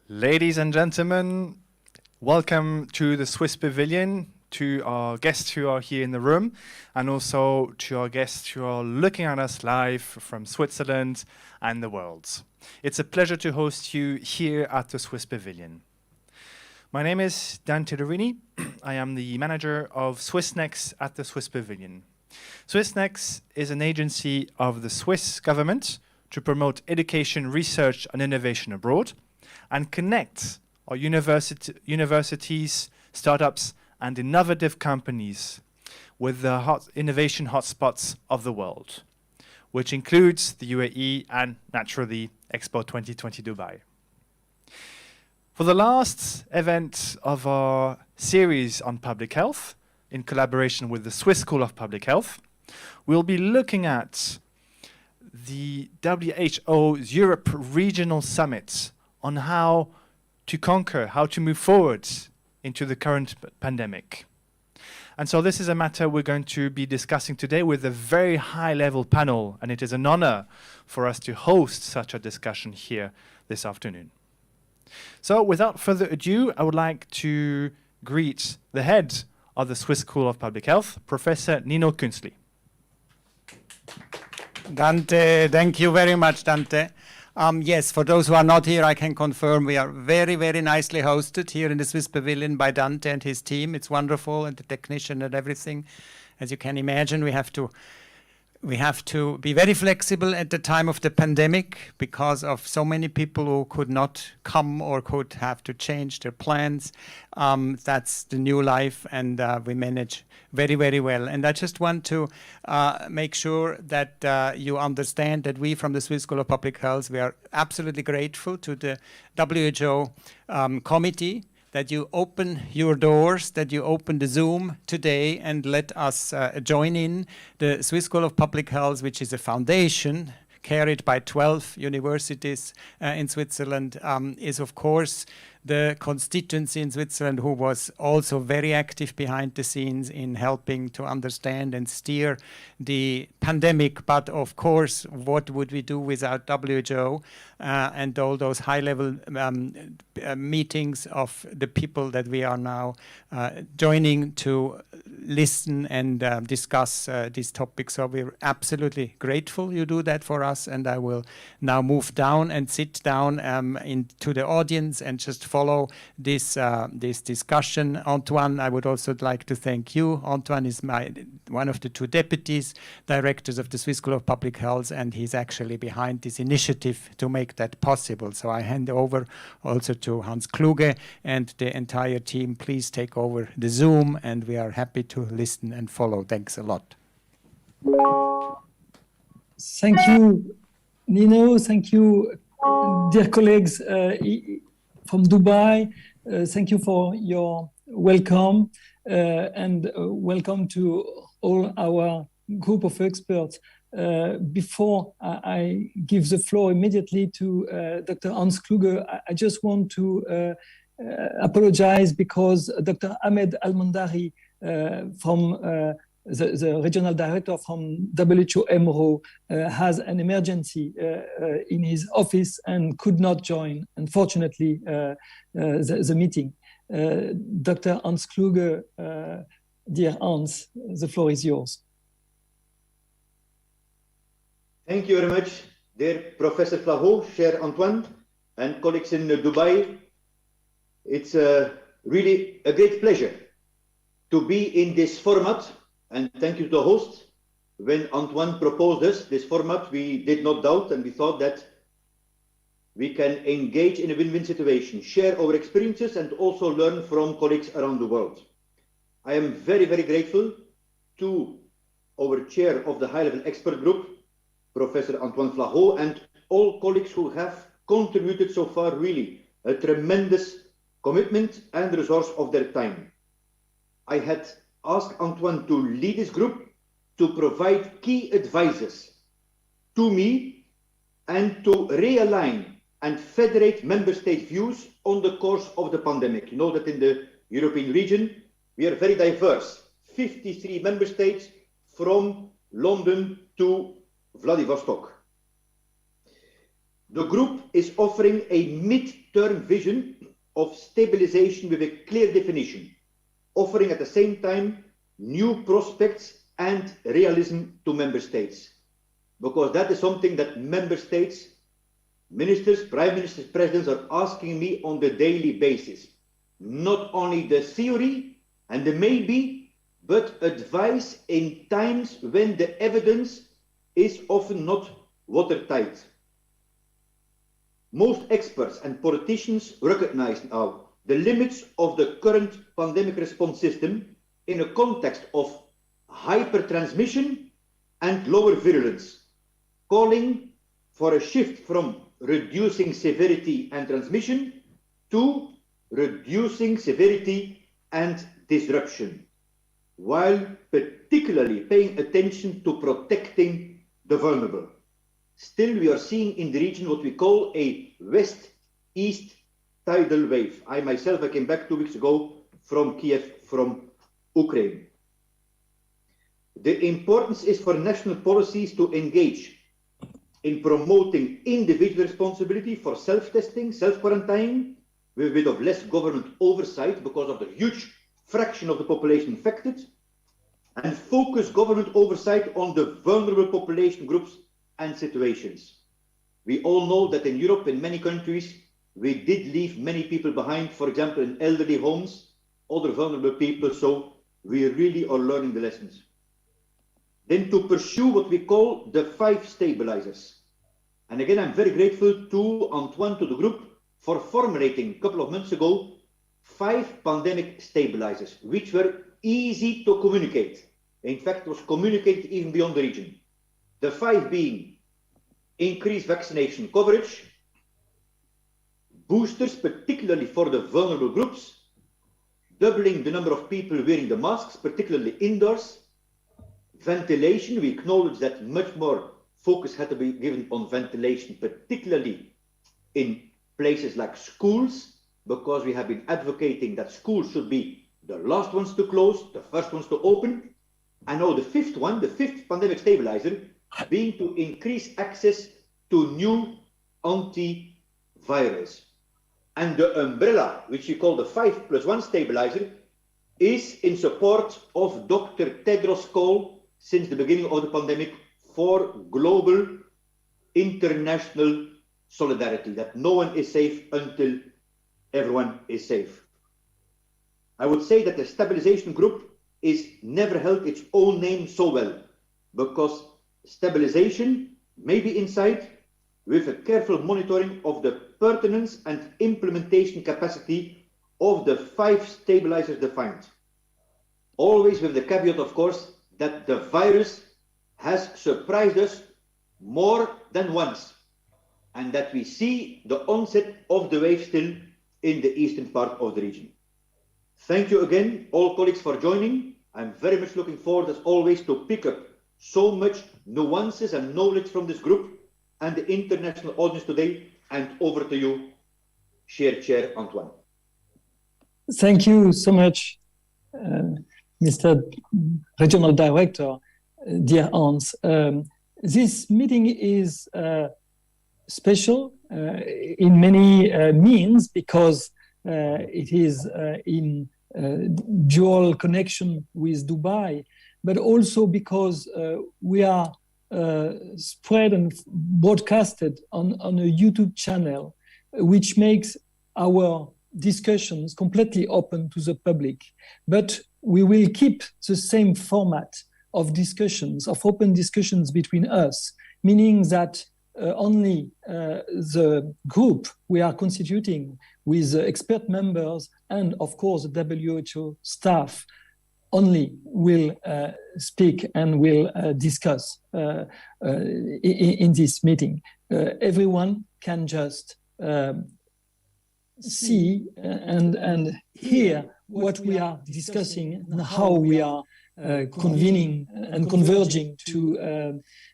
Ladies and gentlemen, welcome to the Swiss Pavilion, to our guests who are here in the room, and also to our guests who are looking at us live from Switzerland and the world. It's a pleasure to host you here at the Swiss Pavilion. My name is Dante Dorini. I am the manager of SwissNex at the Swiss Pavilion. SwissNex is an agency of the Swiss government to promote education, research, and innovation abroad, and connect our universities, startups, and innovative companies with the innovation hotspots of the world, which includes the UAE and, naturally, Expo 2020 Dubai. For the last event of our series on public health, in collaboration with the Swiss School of Public Health, we'll be looking at the WHO's Europe Regional Summit on how to conquer, how to move forward into the current pandemic. And so this is a matter we're going to be discussing today with a very high-level panel, and it is an honor for us to host such a discussion here this afternoon. So without further ado, I would like to greet the head of the Swiss School of Public Health, Professor Nino Künzli. Dante, thank you very much, Dante. Yes, for those who are not here, I can confirm we are very, very nicely hosted here in the Swiss Pavilion by Dante and his team. It's wonderful, and the technician and everything. As you can imagine, we have to be very flexible at the time of the pandemic because of so many people who could not come or could have to change their plans. That's the new life, and we manage very, very well. And I just want to make sure that you understand that we from the Swiss School of Public Health, we are absolutely grateful to the WHO committee that you open your doors, that you open the Zoom today and let us join in. The Swiss School of Public Health, which is a foundation carried by 12 universities in Switzerland, is of course the constituency in Switzerland who was also very active behind the scenes in helping to understand and steer the pandemic. But of course, what would we do without WHO and all those high-level meetings of the people that we are now joining to listen and discuss these topics. So we're absolutely grateful you do that for us, and I will now move down and sit down into the audience and just follow this discussion. Antoine, I would also like to thank you. Antoine is one of the two deputies directors of the Swiss School of Public Health, and he's actually behind this initiative to make that possible. So I hand over also to Hans Kluge and the entire team. Please take over the Zoom, and we are happy to listen and follow. Thanks a lot. Thank you, Nino. Thank you, dear colleagues from Dubai. Thank you for your welcome and welcome to all our group of experts. Before I give the floor immediately to Dr. Hans Kluge, I just want to apologize because Dr. Ahmed Al-Mandari from the regional director from WHO MRO has an emergency in his office and could not join, unfortunately, the meeting. Dr. Hans Kluge, dear Hans, the floor is yours. Thank you very much, dear Professor Flahaut, cher Antoine, and colleagues in Dubai. It's really a great pleasure to be in this format. And thank you to the host. When Antoine proposed this format, we did not doubt, and we thought that we can engage in a win-win situation, share our experiences, and also learn from colleagues around the world. I am very, very grateful to our chair of the high-level expert group, Professor Antoine Flahaut, and all colleagues who have contributed so far, really, a tremendous commitment and resource of their time. I had asked Antoine to lead this group to provide key advices to me and to realign and federate member state views on the course of the pandemic. You know that in the European region, we are very diverse, 53 member states from London to Vladivostok. the group is offering a mid-term vision of stabilization with a clear definition, offering at the same time new prospects and realism to member states. Because that is something that member states, ministers, prime ministers, presidents are asking me on the daily basis. Not only the theory and the maybe, but advice in times when the evidence is often not watertight. Most experts and politicians recognize now the limits of the current pandemic response system in a context of hypertransmission and lower virulence, calling for a shift from reducing severity and transmission to reducing severity and disruption, while particularly paying attention to protecting the vulnerable. Still, we are seeing in the region what we call a west-east tidal wave. I came back 2 weeks ago from Kiev, from Ukraine. The importance is for national policies to engage in promoting individual responsibility for self-testing, self-quarantining, with a bit of less government oversight because of the huge fraction of the population infected, and focus government oversight on the vulnerable population groups and situations. We all know that in Europe, in many countries, we did leave many people behind, for example, in elderly homes, other vulnerable people, so we really are learning the lessons. Then to pursue what we call the 5 stabilizers. And again, I'm very grateful to Antoine, to the group, for formulating a couple of months ago 5 pandemic stabilizers, which were easy to communicate. In fact, it was communicated even beyond the region. The 5 being increased vaccination coverage, boosters, particularly for the vulnerable groups, doubling the number of people wearing the masks, particularly indoors, ventilation. We acknowledge that much more focus had to be given on ventilation, particularly in places like schools, because we have been advocating that schools should be the last ones to close, the first ones to open. And now the 5th one, the 5th pandemic stabilizer, being to increase access to new antivirals. And the umbrella, which we call the 5+1 stabilizer, is in support of Dr. Tedros' call since the beginning of the pandemic for global international solidarity, that no one is safe until everyone is safe. I would say that the stabilization group is never held its own name so well, because stabilization may be inside with a careful monitoring of the pertinence and implementation capacity of the 5 stabilizers defined. Always with the caveat, of course, that the virus has surprised us more than once, and that we see the onset of the wave still in the eastern part of the region. Thank you again, all colleagues, for joining. I'm very much looking forward, as always, to pick up so much nuances and knowledge from this group and the international audience today. And over to you, Chair Antoine. Thank you so much, Mr. Regional Director, dear Hans. This meeting is special in many means, because it is in dual connection with Dubai, but also because we are spread and broadcasted on a YouTube channel, which makes our discussions completely open to the public. But we will keep the same format of discussions, of open discussions between us, meaning that only the group we are constituting with expert members and, of course, the WHO staff only will speak and will discuss in this meeting. Everyone can just see and hear what we are discussing and how we are convening and converging to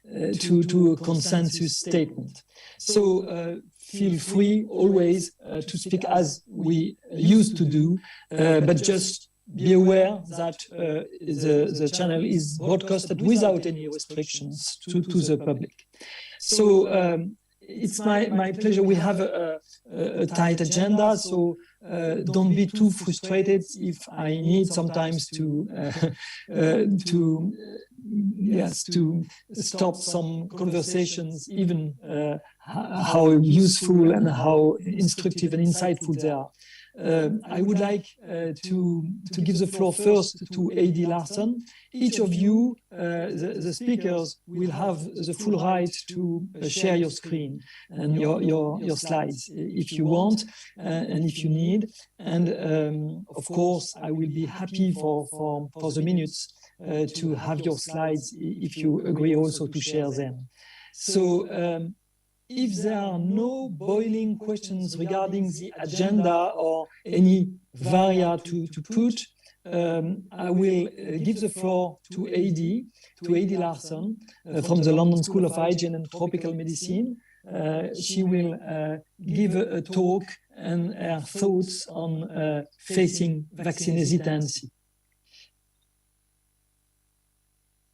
a consensus statement. So feel free always to speak as we used to do, but just be aware that the channel is broadcasted without any restrictions to the public. So it's my pleasure. We have a tight agenda, so don't be too frustrated if I need sometimes to stop some conversations, even how useful and how instructive and insightful they are. I would like to give the floor first to AD Larson. Each of you, the speakers, will have the full right to share your screen and your slides if you want and if you need. And of course, I will be happy for the minutes to have your slides if you agree also to share them. So if there are no boiling questions regarding the agenda or any varia to put, I will give the floor to AD Larson from the London School of Hygiene and Tropical Medicine. She will give a talk and her thoughts on facing vaccine hesitancy.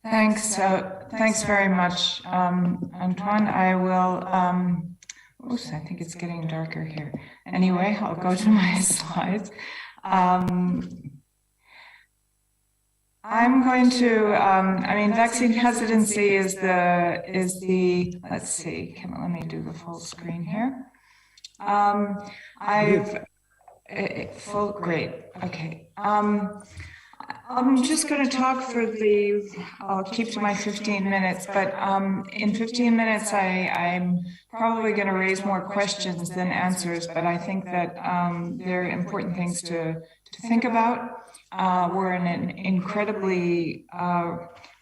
Thanks. Thanks very much, Antoine. I will, oops, I think it's getting darker here. Anyway, I'll go to my slides. I'm going to, I mean, vaccine hesitancy is the, let's see, let me do the full screen here. Great, okay. I'm just going to talk for I'll keep to my 15 minutes, but in 15 minutes, I'm probably going to raise more questions than answers, but I think that they're important things to think about. We're in an incredibly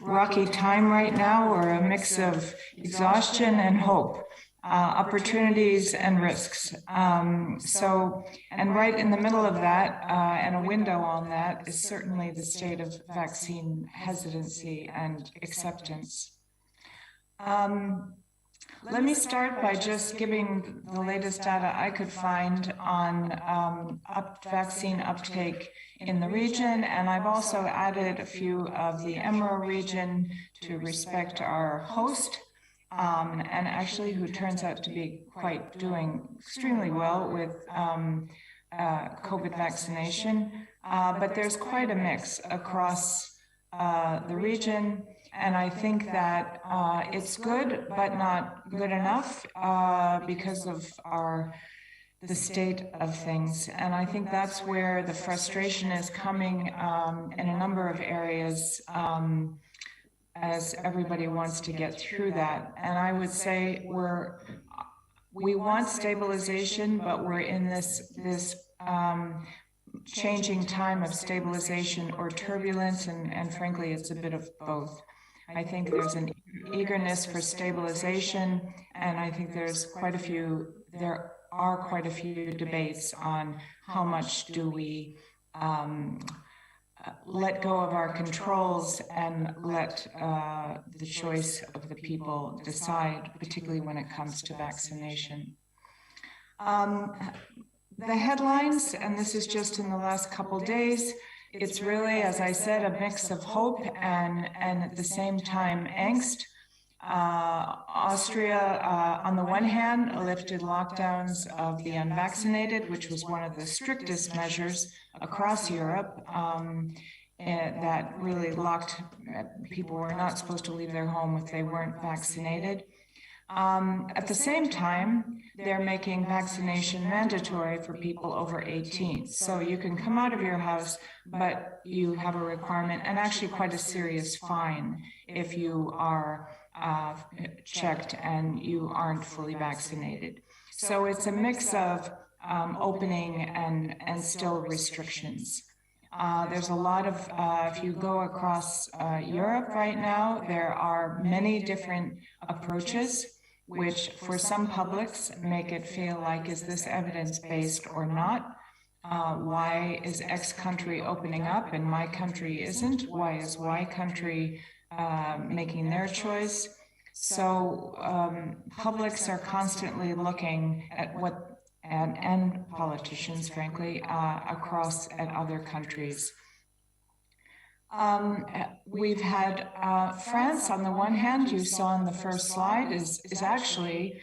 rocky time right now. We're a mix of exhaustion and hope. Opportunities and risks. And right in the middle of that, and a window on that, is certainly the state of vaccine hesitancy and acceptance. Let me start by just giving the latest data I could find on vaccine uptake in the region, and I've also added a few of the EMERA region to respect our host. And actually who turns out to be doing extremely well with COVID vaccination. But there's quite a mix across the region. And I think that it's good, but not good enough because of the state of things. And I think that's where the frustration is coming in a number of areas as everybody wants to get through that. And I would say we want stabilization, but we're in this changing time of stabilization or turbulence, and frankly, it's a bit of both. I think there's an eagerness for stabilization, and I think there are quite a few debates on how much do we let go of our controls and let the choice of the people decide, particularly when it comes to vaccination. The headlines, and this is just in the last couple days, it's really, as I said, a mix of hope and at the same time angst. Austria, on the one hand, lifted lockdowns of the unvaccinated, which was one of the strictest measures across Europe that really locked, people were not supposed to leave their home if they weren't vaccinated. At the same time, they're making vaccination mandatory for people over 18. So you can come out of your house, but you have a requirement and actually quite a serious fine if you are checked and you aren't fully vaccinated. So it's a mix of opening and still restrictions. There's a lot of, if you go across Europe right now, there are many different approaches, which for some publics make it feel like, is this evidence-based or not? Why is X country opening up and my country isn't? Why is Y country making their choice? So publics are constantly looking at what, and politicians, frankly, across at other countries. We've had France, on the one hand, you saw on the first slide, is actually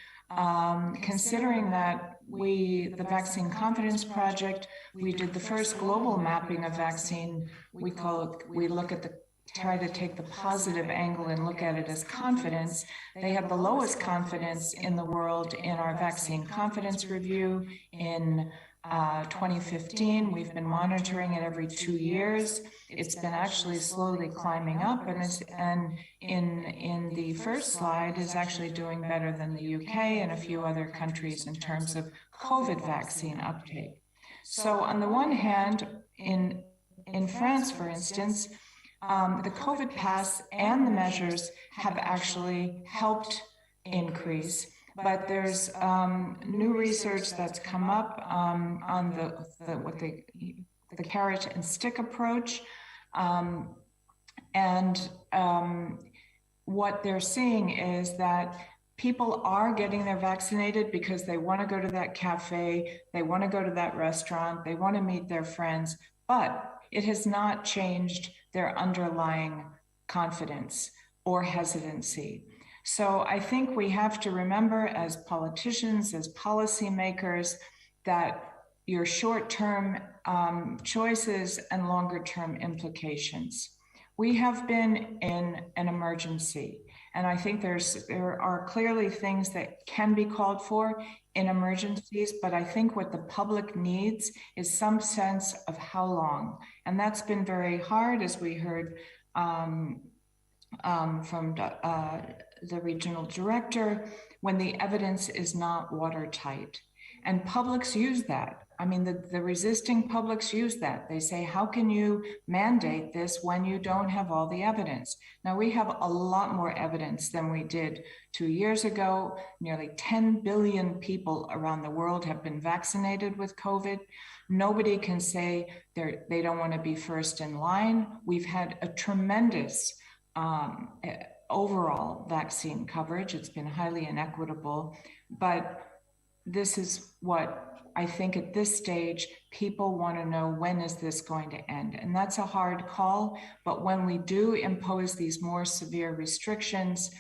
considering that the Vaccine Confidence Project, we did the first global mapping of vaccine. We try to take the positive angle and look at it as confidence. They had the lowest confidence in the world in our vaccine confidence review in 2015. We've been monitoring it every 2 years. It's been actually slowly climbing up, and in the first slide is actually doing better than the UK and a few other countries in terms of COVID vaccine uptake. So on the one hand, in France, for instance, the COVID pass and the measures have actually helped increase. But there's new research that's come up on the carrot and stick approach, what they're seeing is that people are getting their vaccinated because they want to go to that cafe, they want to go to that restaurant, they want to meet their friends, but it has not changed their underlying confidence or hesitancy. So I think we have to remember as politicians, as policymakers, that your short-term choices and longer-term implications. We have been in an emergency, and I think there are clearly things that can be called for in emergencies, but I think what the public needs is some sense of how long. And that's been very hard, as we heard from the regional director, when the evidence is not watertight. And publics use that. I mean, the resisting publics use that. They say, how can you mandate this when you don't have all the evidence? Now, we have a lot more evidence than we did 2 years ago. Nearly 10 billion people around the world have been vaccinated with COVID. Nobody can say they don't want to be first in line. We've had a tremendous overall vaccine coverage. It's been highly inequitable, but this is what I think at this stage, people want to know, when is this going to end? And that's a hard call, but when we do impose these more severe restrictions,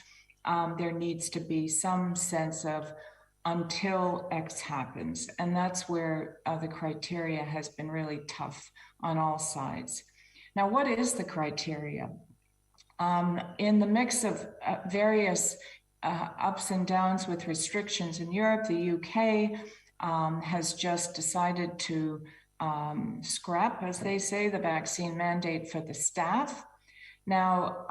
there needs to be some sense of until X happens. And that's where the criteria has been really tough on all sides. Now, what is the criteria? In the mix of various ups and downs with restrictions in Europe, the UK has just decided to scrap, as they say, the vaccine mandate for the staff. Now,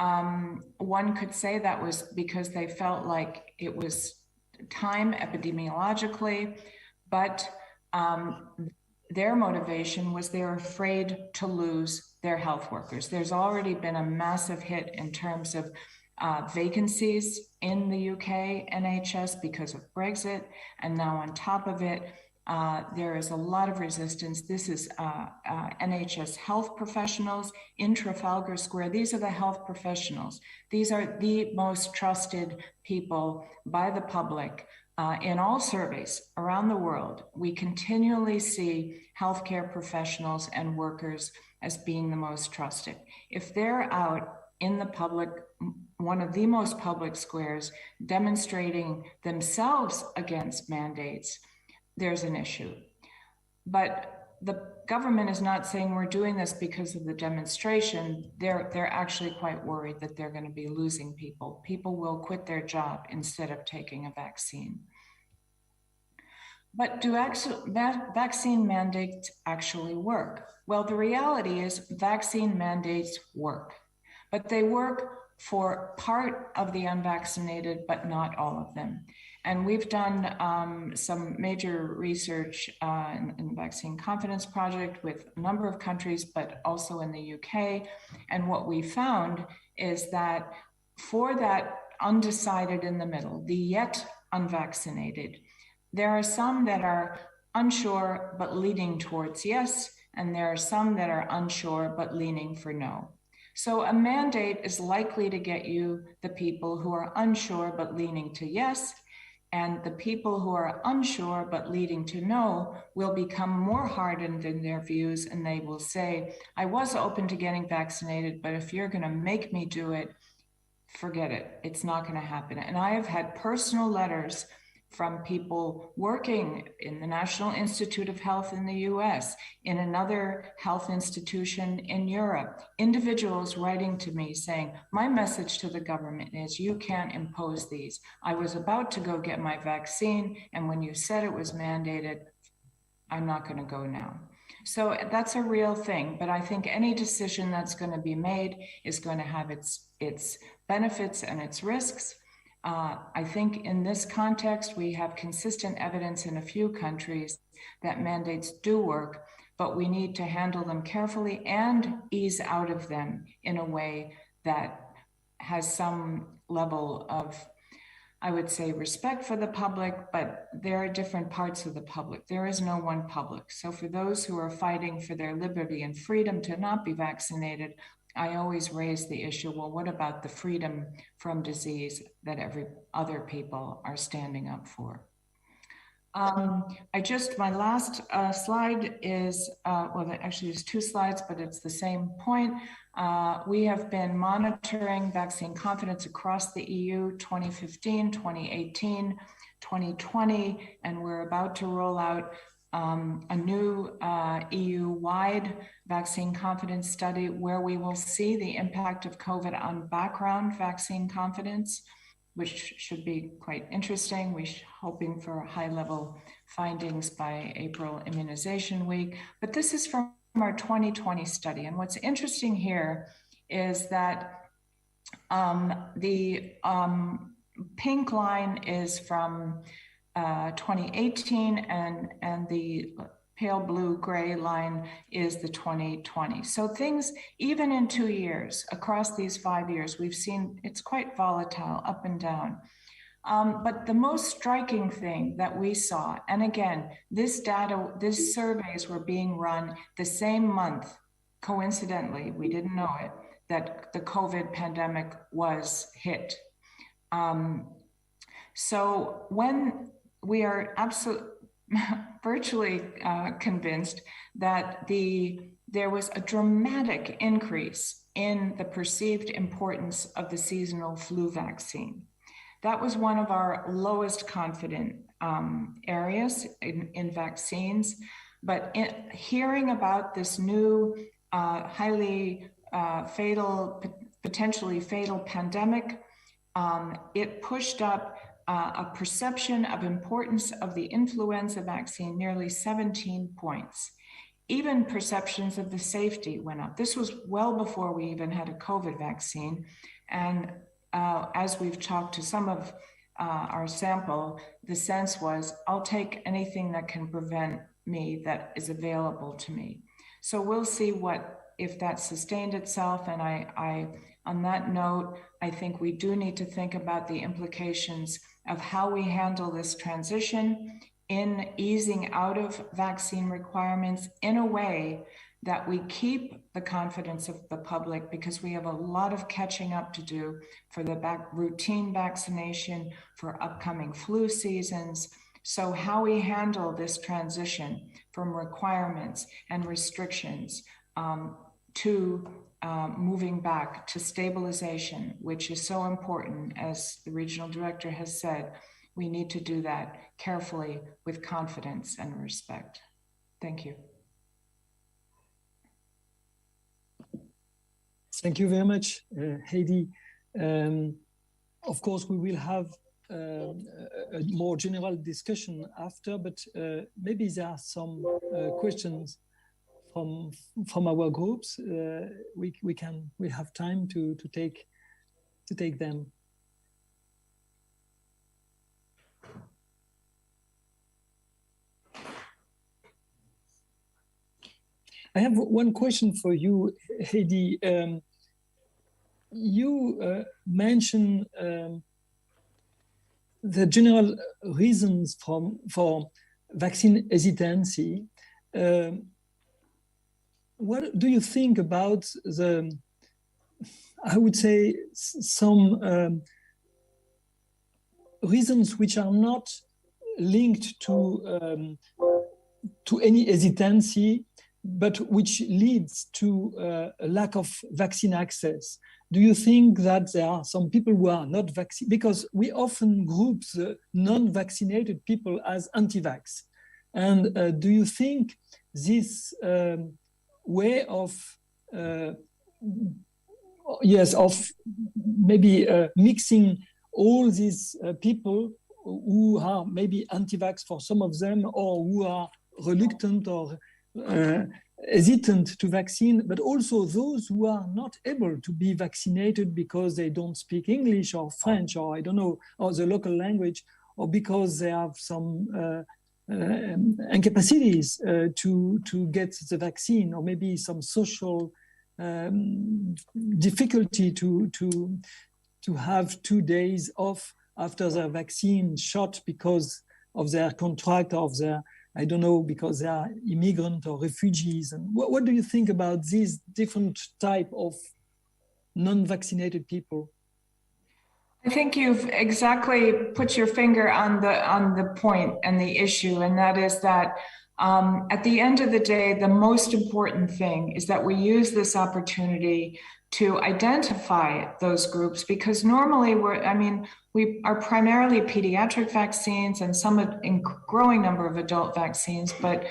one could say that was because they felt like it was time epidemiologically, but their motivation was they're afraid to lose their health workers. There's already been a massive hit in terms of vacancies in the UK NHS because of Brexit, and now on top of it, there is a lot of resistance. This is NHS health professionals in Trafalgar Square. These are the health professionals. These are the most trusted people by the public. In all surveys around the world, we continually see healthcare professionals and workers as being the most trusted. If they're out in the public, one of the most public squares, demonstrating themselves against mandates, there's an issue. But the government is not saying we're doing this because of the demonstration. They're actually quite worried that they're going to be losing people. People will quit their job instead of taking a vaccine. But do vaccine mandates actually work? Well, the reality is vaccine mandates work, but they work for part of the unvaccinated, but not all of them. And we've done some major research in the Vaccine Confidence Project with a number of countries, but also in the UK. And what we found is that for that undecided in the middle, the yet unvaccinated, there are some that are unsure but leaning towards yes, and there are some that are unsure but leaning for no. So a mandate is likely to get you the people who are unsure but leaning to yes, and the people who are unsure but leading to no will become more hardened in their views, and they will say, I was open to getting vaccinated, but if you're going to make me do it, forget it. It's not going to happen. And I have had personal letters from people working in the National Institute of Health in the US, in another health institution in Europe, individuals writing to me saying, my message to the government is you can't impose these. I was about to go get my vaccine, and when you said it was mandated, I'm not going to go now. So that's a real thing, but I think any decision that's going to be made is going to have its benefits and its risks. I think in this context, we have consistent evidence in a few countries that mandates do work, but we need to handle them carefully and ease out of them in a way that has some level of, I would say, respect for the public, but there are different parts of the public. There is no one public. So for those who are fighting for their liberty and freedom to not be vaccinated, I always raise the issue, well, what about the freedom from disease that every other people are standing up for? My last slide is, well, actually there's two slides, but it's the same point. We have been monitoring vaccine confidence across the EU 2015, 2018, 2020, and we're about to roll out a new EU-wide vaccine confidence study where we will see the impact of COVID on background vaccine confidence, which should be quite interesting. We're hoping for high-level findings by April Immunization Week. But this is from our 2020 study. And what's interesting here is that the pink line is from 2018, and the pale blue gray line is the 2020. So things, even in 2 years, across these 5 years, we've seen it's quite volatile, up and down. But the most striking thing that we saw, and again, this data, these surveys were being run the same month, coincidentally, we didn't know it, that the COVID pandemic was hit. So when we are virtually convinced that there was a dramatic increase in the perceived importance of the seasonal flu vaccine. That was one of our lowest confident areas in vaccines. But hearing about this new highly fatal, potentially fatal pandemic, it pushed up a perception of importance of the influenza vaccine nearly 17 points. Even perceptions of the safety went up. This was well before we even had a COVID vaccine. And as we've talked to some of our sample, the sense was, I'll take anything that can prevent me that is available to me. So we'll see if that sustained itself. And on that note, I think we do need to think about the implications of how we handle this transition in easing out of vaccine requirements in a way that we keep the confidence of the public, because we have a lot of catching up to do for the routine vaccination, for upcoming flu seasons. So how we handle this transition from requirements and restrictions to moving back to stabilization, which is so important, as the regional director has said, we need to do that carefully with confidence and respect. Thank you. Thank you very much, Heidi. Of course, we will have a more general discussion after, but maybe there are some questions from our groups. We have time to take them. I have one question for you, Heidi. You mentioned the general reasons for vaccine hesitancy. What do you think about I would say, some reasons which are not linked to any hesitancy, but which leads to a lack of vaccine access? do you think that there are some people who are not vaccinated? Because we often group the non-vaccinated people as anti-vax. And do you think this way of, of maybe mixing all these people who are maybe anti-vax for some of them, or who are reluctant or hesitant to vaccine, but also those who are not able to be vaccinated because they don't speak English or French, or I don't know, or the local language, or because they have some incapacities to get the vaccine, or maybe some social difficulty to have 2 days off after their vaccine shot because of their contract, of their, I don't know, because they are immigrant or refugees. And what do you think about these different type of non-vaccinated people? I think you've exactly put your finger on the point and the issue, and that is that at the end of the day, the most important thing is that we use this opportunity to identify those groups, because normally we are primarily pediatric vaccines and some in growing number of adult vaccines, but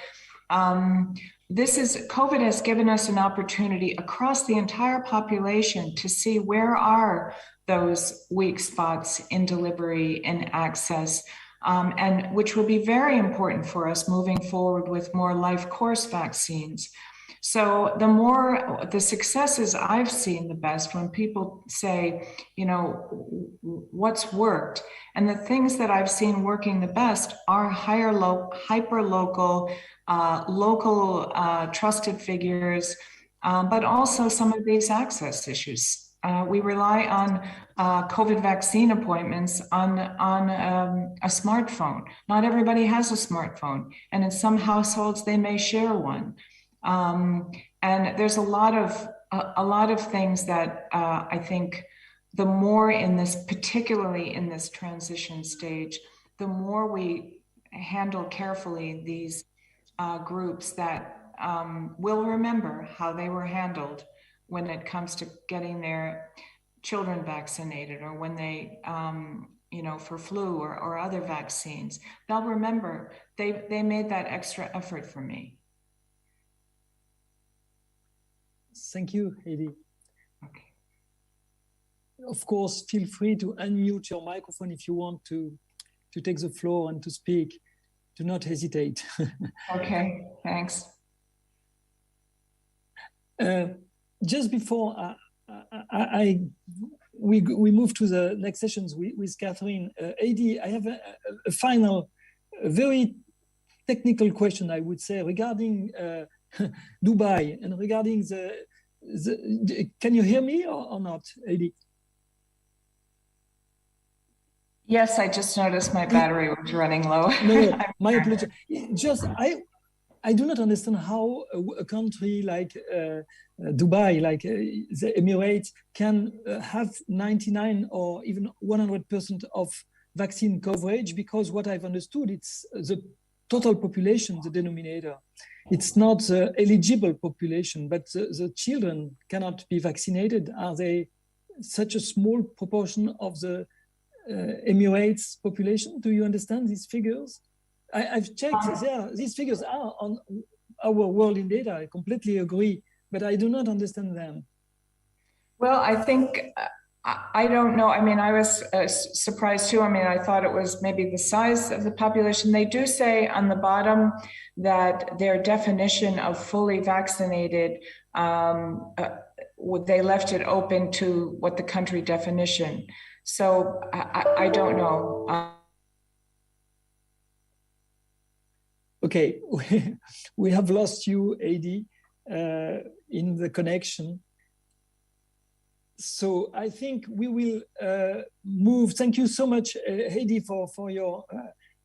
COVID has given us an opportunity across the entire population to see where are those weak spots in delivery and access, and which will be very important for us moving forward with more life course vaccines. So the successes I've seen the best when people say, what's worked, and the things that I've seen working the best are hyper-local, local trusted figures, but also some of these access issues. We rely on COVID vaccine appointments on a smartphone. Not everybody has a smartphone, and in some households they may share one. And there's a lot of things that I think the more particularly in this transition stage, the more we handle carefully these groups that will remember how they were handled when it comes to getting their children vaccinated, or when they, for flu or other vaccines. They'll remember they made that extra effort for me. Thank you, Heidi. Okay. Of course, feel free to unmute your microphone if you want to take the floor and to speak. Do not hesitate. Okay, thanks. Just before we move to the next sessions with Catherine, Heidi, I have a final, very technical question, I would say, regarding Dubai and regarding can you hear me or not, Heidi? Yes, I just noticed my battery was running low. No, my apologies. Just I do not understand how a country like Dubai, like the Emirates, can have 99 or even 100% of vaccine coverage, because what I've understood, it's the total population, the denominator. It's not the eligible population, but the children cannot be vaccinated. Are they such a small proportion of the Emirates population? Do you understand these figures? I've checked, these figures are on our World in Data. I completely agree, but I do not understand them. Well, I think, I don't know. I mean, I was surprised too. I mean, I thought it was maybe the size of the population. They do say on the bottom that their definition of fully vaccinated, they left it open to what the country definition. So I don't know. Okay, we have lost you, Heidi, in the connection. So I think we will move. Thank you so much, Heidi, for your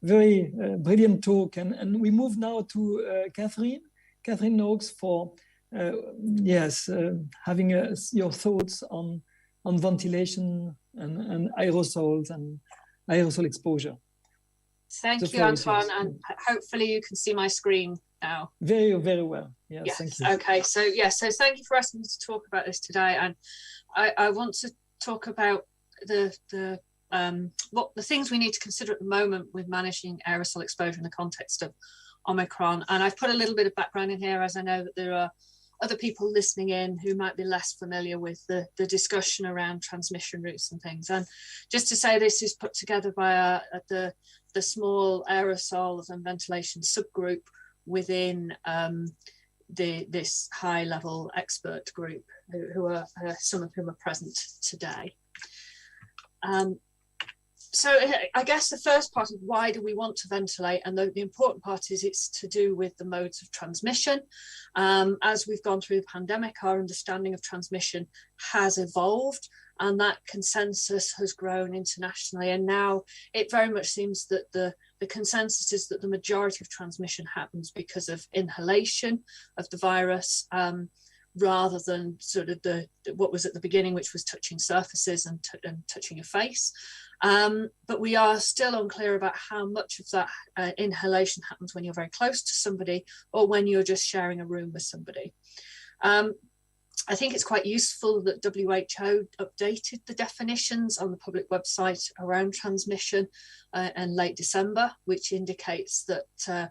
very brilliant talk. And we move now to Catherine Noakes for, having your thoughts on ventilation and aerosols and aerosol exposure. Thank you, Antoine, and hopefully you can see my screen now? Very, very well. Yes, Yes. thank you. Okay. So yes. So thank you for asking me to talk about this today, and I want to talk about what the things we need to consider at the moment with managing aerosol exposure in the context of Omicron. And I've put a little bit of background in here, as I know that there are other people listening in who might be less familiar with the discussion around transmission routes and things. And just to say, this is put together by the small aerosols and ventilation subgroup within this high-level expert group, who are some of whom are present today. So I guess the first part is, why do we want to ventilate? And the important part is it's to do with the modes of transmission. As we've gone through the pandemic, our understanding of transmission has evolved, and that consensus has grown internationally. And now it very much seems that the consensus is that the majority of transmission happens because of inhalation of the virus, rather than sort of what was at the beginning, which was touching surfaces and touching your face. But we are still unclear about how much of that inhalation happens when you're very close to somebody or when you're just sharing a room with somebody. I think it's quite useful that WHO updated the definitions on the public website around transmission in late December, which indicates that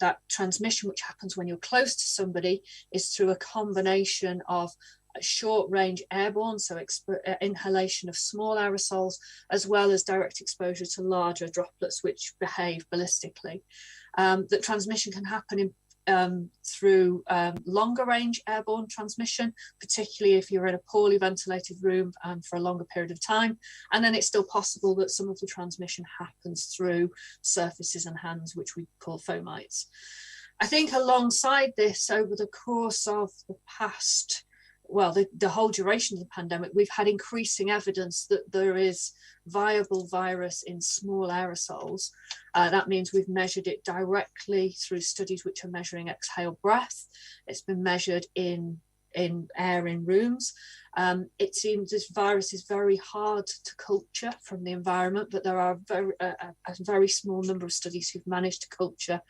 that transmission, which happens when you're close to somebody, is through a combination of short range airborne, so inhalation of small aerosols, as well as direct exposure to larger droplets which behave ballistically. That transmission can happen through longer range airborne transmission, particularly if you're in a poorly ventilated room for a longer period of time. And then it's still possible that some of the transmission happens through surfaces and hands, which we call fomites. I think alongside this, over the course of the past, well, the whole duration of the pandemic, we've had increasing evidence that there is viable virus in small aerosols. That means we've measured it directly through studies which are measuring exhaled breath. It's been measured in air in rooms. It seems this virus is very hard to culture from the environment, but there are a very small number of studies who've managed to culture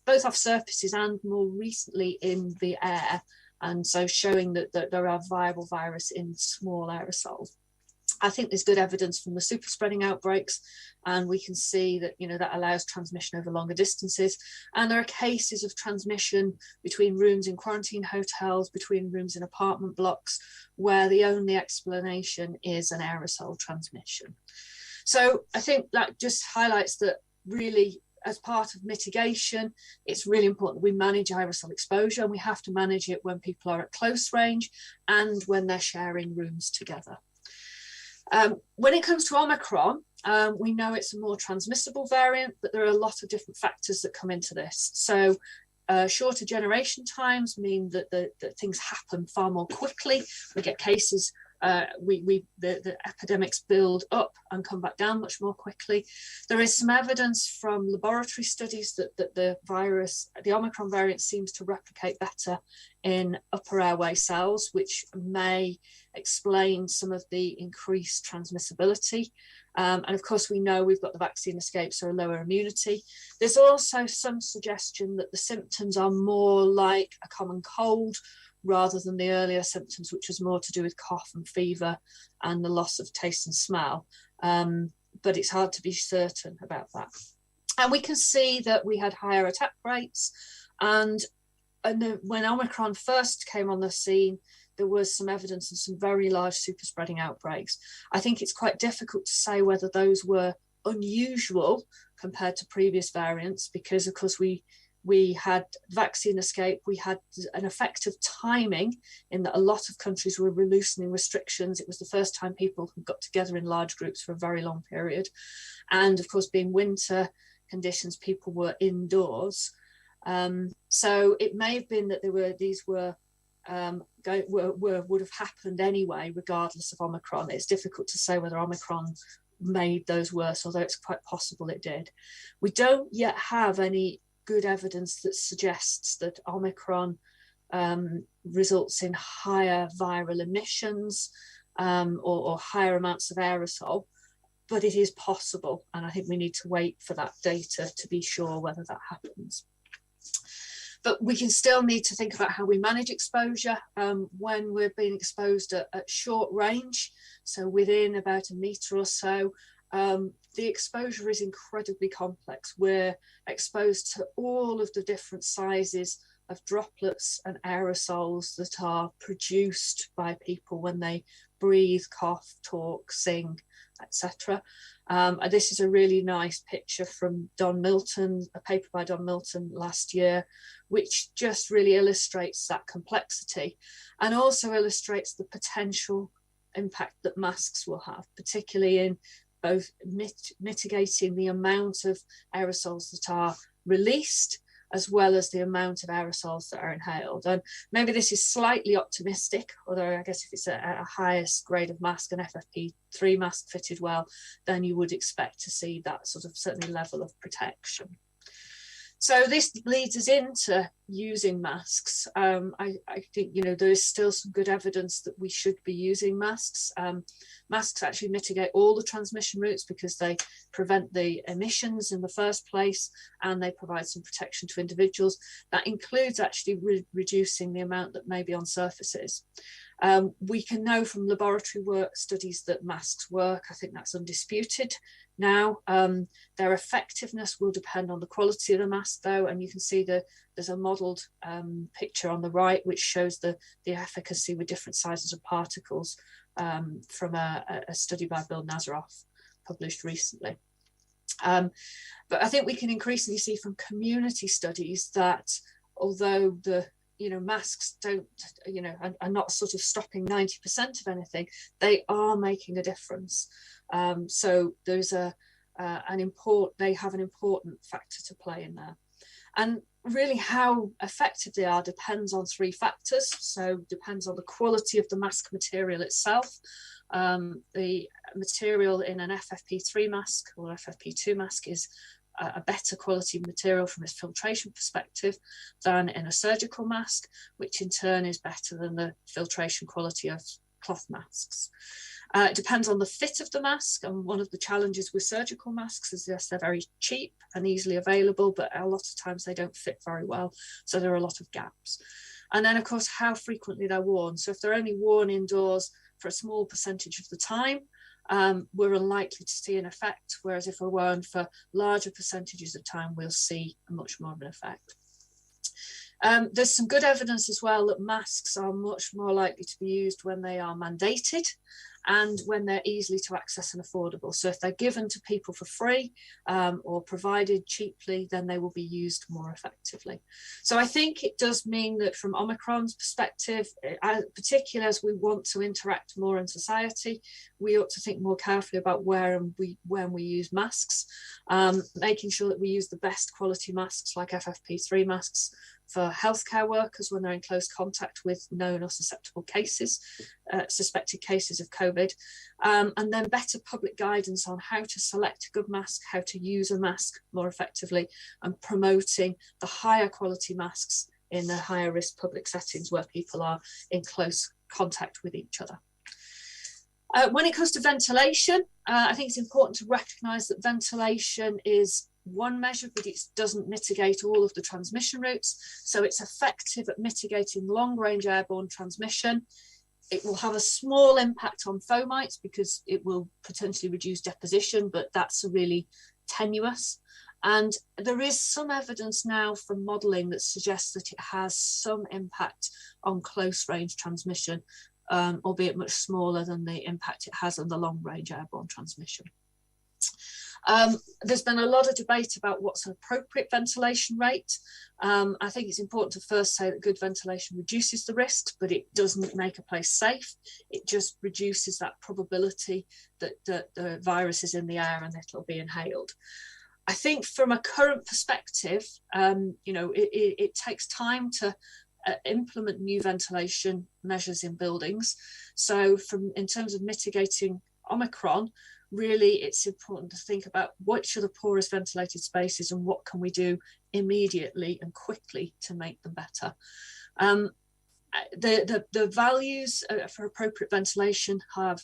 both off surfaces and more recently in the air. And so showing that there are viable virus in small aerosols. I think there's good evidence from the super spreading outbreaks, and we can see that, you know, that allows transmission over longer distances. And there are cases of transmission between rooms in quarantine hotels, between rooms in apartment blocks, where the only explanation is an aerosol transmission. So I think that just highlights that really, as part of mitigation, it's really important that we manage aerosol exposure, and we have to manage it when people are at close range and when they're sharing rooms together. When it comes to Omicron, we know it's a more transmissible variant, but there are a lot of different factors that come into this. So shorter generation times mean that things happen far more quickly. We get cases, the epidemics build up and come back down much more quickly. There is some evidence from laboratory studies that the virus, the Omicron variant, seems to replicate better in upper airway cells, which may explain some of the increased transmissibility. And of course, we know we've got the vaccine escape, so a lower immunity. There's also some suggestion that the symptoms are more like a common cold rather than the earlier symptoms, which was more to do with cough and fever and the loss of taste and smell. But it's hard to be certain about that. And we can see that we had higher attack rates. And when Omicron first came on the scene, there was some evidence of some very large super spreading outbreaks. I think it's quite difficult to say whether those were unusual compared to previous variants, because of course we had vaccine escape, we had an effective timing in that a lot of countries were loosening restrictions. It was the first time people got together in large groups for a very long period. And of course, being winter conditions, people were indoors. So it may have been that these would have happened anyway, regardless of Omicron. It's difficult to say whether Omicron made those worse, although it's quite possible it did. We don't yet have any good evidence that suggests that Omicron results in higher viral emissions or higher amounts of aerosol, but it is possible. And I think we need to wait for that data to be sure whether that happens. But we can still need to think about how we manage exposure when we're being exposed at short range, so within about a metre or so. The exposure is incredibly complex. We're exposed to all of the different sizes of droplets and aerosols that are produced by people when they breathe, cough, talk, sing, etc. This is a really nice picture from Don Milton, a paper by Don Milton last year, which just really illustrates that complexity and also illustrates the potential impact that masks will have, particularly in both mitigating the amount of aerosols that are released as well as the amount of aerosols that are inhaled. And maybe this is slightly optimistic, although I guess if it's a highest grade of mask, an FFP3 mask fitted well, then you would expect to see that sort of certainly level of protection. So this leads us into using masks. I think, you know, there is still some good evidence that we should be using masks. Masks actually mitigate all the transmission routes because they prevent the emissions in the first place and they provide some protection to individuals. That includes actually reducing the amount that may be on surfaces. We can know from laboratory work studies that masks work. I think that's undisputed now. Their effectiveness will depend on the quality of the mask though, and you can see there's a modelled picture on the right which shows the efficacy with different sizes of particles from a study by Bill Nazaroff published recently. But I think we can increasingly see from community studies that although the masks don't, are not sort of stopping 90% of anything, they are making a difference. So there's they have an important factor to play in there. And really how effective they are depends on three factors. So depends on the quality of the mask material itself. The material in an FFP3 mask or FFP2 mask is a better quality material from its filtration perspective than in a surgical mask, which in turn is better than the filtration quality of cloth masks. It depends on the fit of the mask, and one of the challenges with surgical masks is yes, they're very cheap and easily available, but a lot of times they don't fit very well, so there are a lot of gaps. And then of course how frequently they're worn. So if they're only worn indoors for a small percentage of the time, we're unlikely to see an effect, whereas if we're worn for larger percentages of time, we'll see much more of an effect. There's some good evidence as well that masks are much more likely to be used when they are mandated and when they're easily to access and affordable. So if they're given to people for free or provided cheaply, then they will be used more effectively. So I think it does mean that from Omicron's perspective, particularly as we want to interact more in society, we ought to think more carefully about where and when we use masks, making sure that we use the best quality masks like FFP3 masks for healthcare workers when they're in close contact with known or susceptible cases, suspected cases of COVID, and then better public guidance on how to select a good mask, how to use a mask more effectively, and promoting the higher quality masks in the higher risk public settings where people are in close contact with each other. When it comes to ventilation, I think it's important to recognise that ventilation is one measure, but it doesn't mitigate all of the transmission routes. So it's effective at mitigating long-range airborne transmission. It will have a small impact on fomites because it will potentially reduce deposition, but that's really tenuous. And there is some evidence now from modelling that suggests that it has some impact on close-range transmission, albeit much smaller than the impact it has on the long-range airborne transmission. There's been a lot of debate about what's an appropriate ventilation rate. I think it's important to first say that good ventilation reduces the risk, but it doesn't make a place safe. It just reduces that probability that the virus is in the air and it'll be inhaled. I think from a current perspective, it takes time to implement new ventilation measures in buildings. So in terms of mitigating Omicron, really it's important to think about which are the poorest ventilated spaces and what can we do immediately and quickly to make them better. The values for appropriate ventilation have,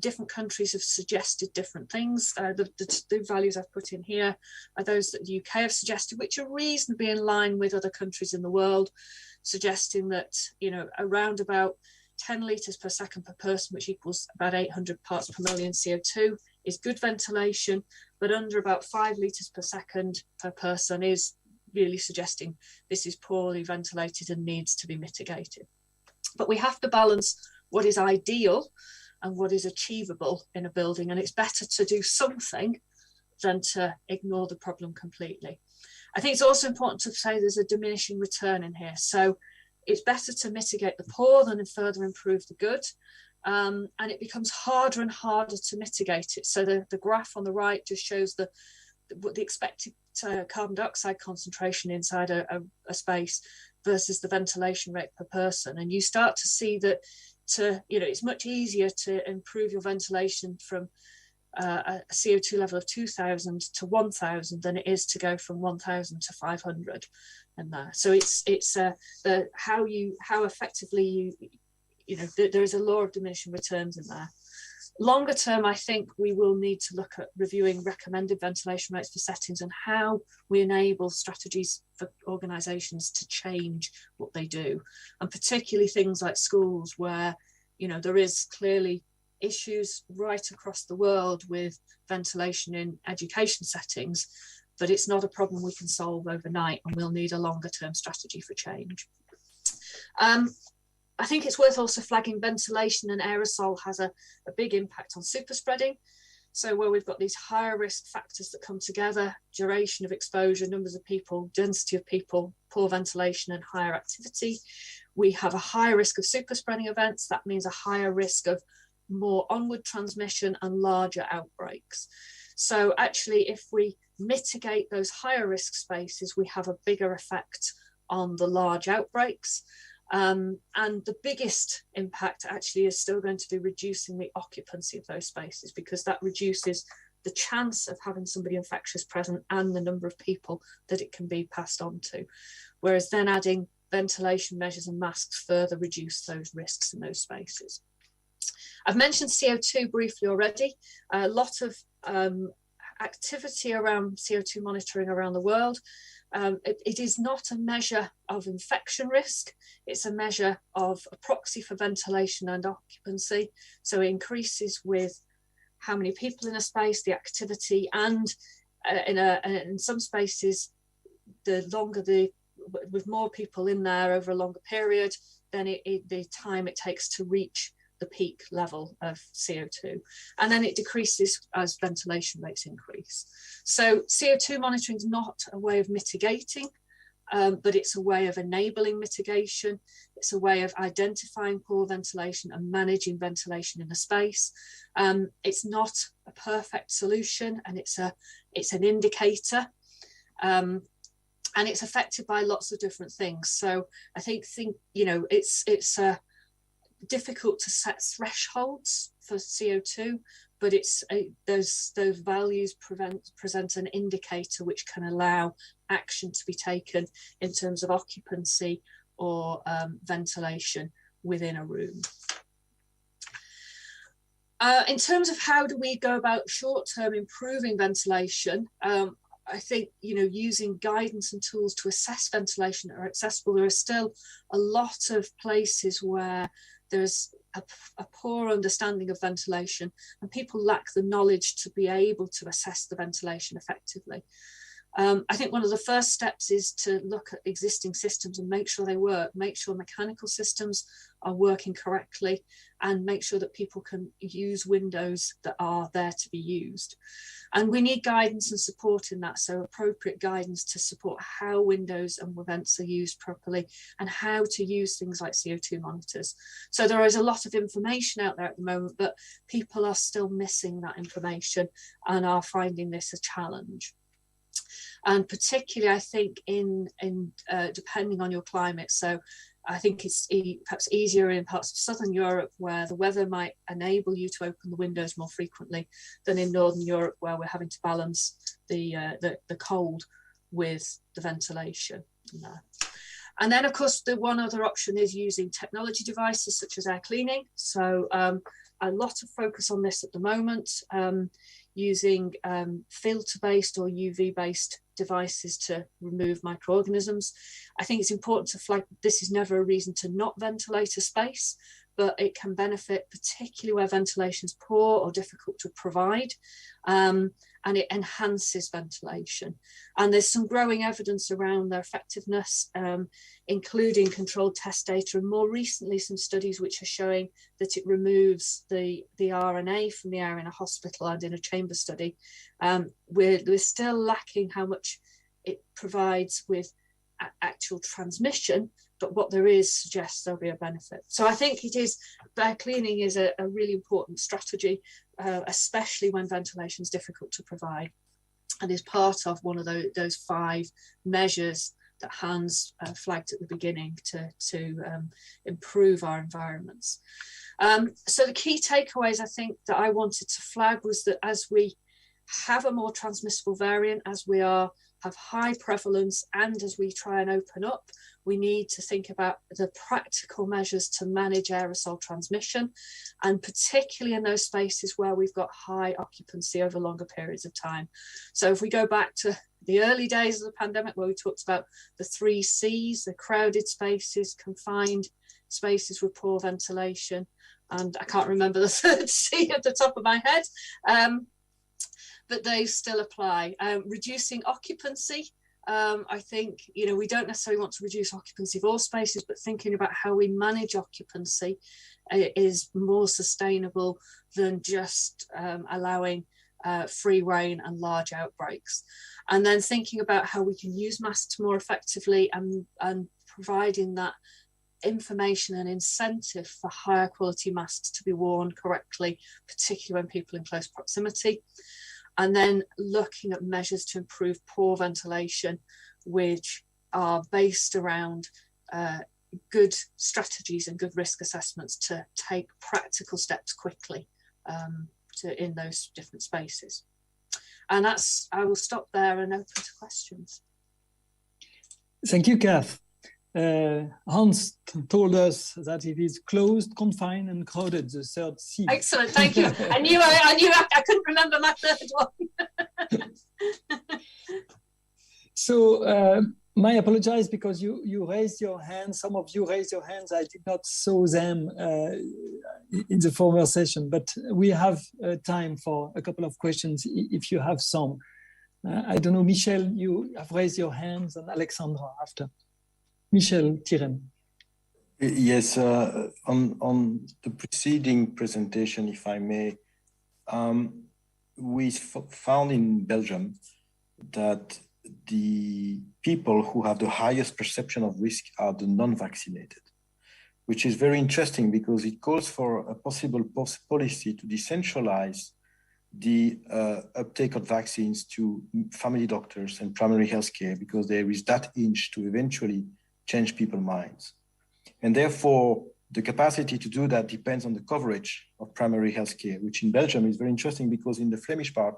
different countries have suggested different things. The values I've put in here are those that the UK have suggested, which are reasonably in line with other countries in the world, suggesting that, around about 10 litres per second per person, which equals about 800 parts per million CO2, is good ventilation, but under about 5 litres per second per person is really suggesting this is poorly ventilated and needs to be mitigated. But we have to balance what is ideal and what is achievable in a building, and it's better to do something than to ignore the problem completely. I think it's also important to say there's a diminishing return in here. So it's better to mitigate the poor than further improve the good. And it becomes harder and harder to mitigate it. So the graph on the right just shows the expected carbon dioxide concentration inside a space versus the ventilation rate per person. And you start to see that it's much easier to improve your ventilation from a CO2 level of 2000 to 1000 than it is to go from 1000 to 500 and there. So it's how effectively there is a law of diminishing returns in there. Longer term, I think we will need to look at reviewing recommended ventilation rates for settings and how we enable strategies for organisations to change what they do, and particularly things like schools where there is clearly issues right across the world with ventilation in education settings, but it's not a problem we can solve overnight, and we'll need a longer term strategy for change. I think it's worth also flagging ventilation and aerosol has a big impact on super spreading. So where we've got these higher risk factors that come together, duration of exposure, numbers of people, density of people, poor ventilation and higher activity, we have a higher risk of super spreading events. That means a higher risk of more onward transmission and larger outbreaks. So actually, if we mitigate those higher risk spaces, we have a bigger effect on the large outbreaks. And the biggest impact actually is still going to be reducing the occupancy of those spaces, because that reduces the chance of having somebody infectious present and the number of people that it can be passed on to. Whereas then adding ventilation measures and masks further reduce those risks in those spaces. I've mentioned CO2 briefly already. A lot of activity around CO2 monitoring around the world. It is not a measure of infection risk. It's a measure of a proxy for ventilation and occupancy. So it increases with how many people in a space, the activity, and in some spaces, with more people in there over a longer period, then the time it takes to reach the peak level of CO2. And then it decreases as ventilation rates increase. So CO2 monitoring is not a way of mitigating, but it's a way of enabling mitigation. It's a way of identifying poor ventilation and managing ventilation in a space. It's not a perfect solution, and it's an indicator. And it's affected by lots of different things. So I think it's difficult to set thresholds for CO2, but those values present an indicator which can allow action to be taken in terms of occupancy or ventilation within a room. In terms of how do we go about short-term improving ventilation, I think, using guidance and tools to assess ventilation are accessible. There are still a lot of places where there's a poor understanding of ventilation, and people lack the knowledge to be able to assess the ventilation effectively. I think one of the first steps is to look at existing systems and make sure they work, make sure mechanical systems are working correctly, and make sure that people can use windows that are there to be used. And we need guidance and support in that, so appropriate guidance to support how windows and vents are used properly and how to use things like CO2 monitors. So there is a lot of information out there at the moment, but people are still missing that information and are finding this a challenge. And particularly, I think, in depending on your climate. So I think it's perhaps easier in parts of Southern Europe where the weather might enable you to open the windows more frequently than in Northern Europe, where we're having to balance the cold with the ventilation. And then, of course, the one other option is using technology devices such as air cleaning. So a lot of focus on this at the moment, using filter-based or UV-based devices to remove microorganisms. I think it's important to flag this is never a reason to not ventilate a space, but it can benefit particularly where ventilation is poor or difficult to provide, and it enhances ventilation. And there's some growing evidence around their effectiveness, including controlled test data, and more recently some studies which are showing that it removes the RNA from the air in a hospital and in a chamber study. We're still lacking how much it provides with actual transmission, but what there is suggests there'll be a benefit. So I think air cleaning is a really important strategy, especially when ventilation is difficult to provide, and is part of one of those 5 measures that Hans flagged at the beginning to improve our environments. So the key takeaways I think that I wanted to flag was that as we have a more transmissible variant, as we have high prevalence, and as we try and open up, we need to think about the practical measures to manage aerosol transmission, and particularly in those spaces where we've got high occupancy over longer periods of time. So if we go back to the early days of the pandemic, where we talked about the 3 C's, the crowded spaces, confined spaces with poor ventilation, and I can't remember the 3rd C at the top of my head, but they still apply. Reducing occupancy, I think, we don't necessarily want to reduce occupancy of all spaces, but thinking about how we manage occupancy is more sustainable than just allowing free rein and large outbreaks. And then thinking about how we can use masks more effectively, and providing that information and incentive for higher quality masks to be worn correctly, particularly when people in close proximity. And then looking at measures to improve poor ventilation, which are based around good strategies and good risk assessments to take practical steps quickly in those different spaces. And I will stop there and open to questions. Thank you, Kath. Hans told us that it is closed, confined, and crowded, the 3rd C. Excellent, thank you. I knew I couldn't remember my 3rd one. So my apologies, because you raised your hand. Some of you raised your hands. I did not saw them in the former session, but we have time for a couple of questions if you have some. I don't know, Michel, you have raised your hands, and Alexandra after. Michel Tirem. Yes, on the preceding presentation, if I may, we found in Belgium that the people who have the highest perception of risk are the non-vaccinated, which is very interesting because it calls for a possible policy to decentralize the uptake of vaccines to family doctors and primary healthcare, because there is that inch to eventually change people's minds. And therefore, the capacity to do that depends on the coverage of primary healthcare, which in Belgium is very interesting because in the Flemish part,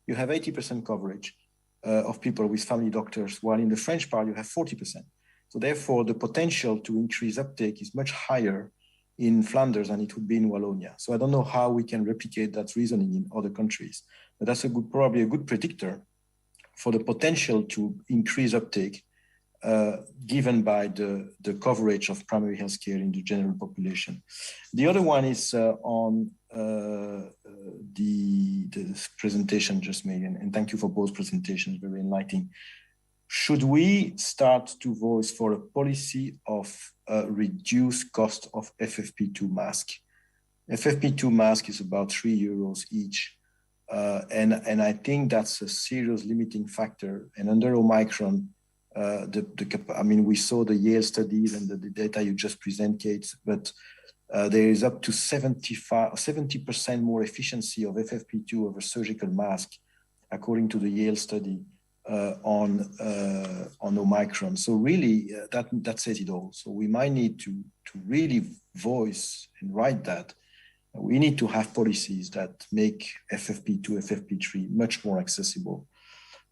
you have 80% coverage of people with family doctors, while in the French part, you have 40%. So therefore, the potential to increase uptake is much higher in Flanders than it would be in Wallonia. So I don't know how we can replicate that reasoning in other countries, but that's probably a good predictor for the potential to increase uptake given by the coverage of primary healthcare in the general population. The other one is on the presentation just made, and thank you for both presentations, very enlightening. Should we start to voice for a policy of reduced cost of FFP2 mask? FFP2 mask is about €3 each. And I think that's a serious limiting factor. And under Omicron, we saw the Yale studies and the data you just present, Kate, but there is up to 70% more efficiency of FFP2 over surgical mask, according to the Yale study on Omicron. So really, that says it all. So we might need to really voice and write that. We need to have policies that make FFP2, FFP3 much more accessible.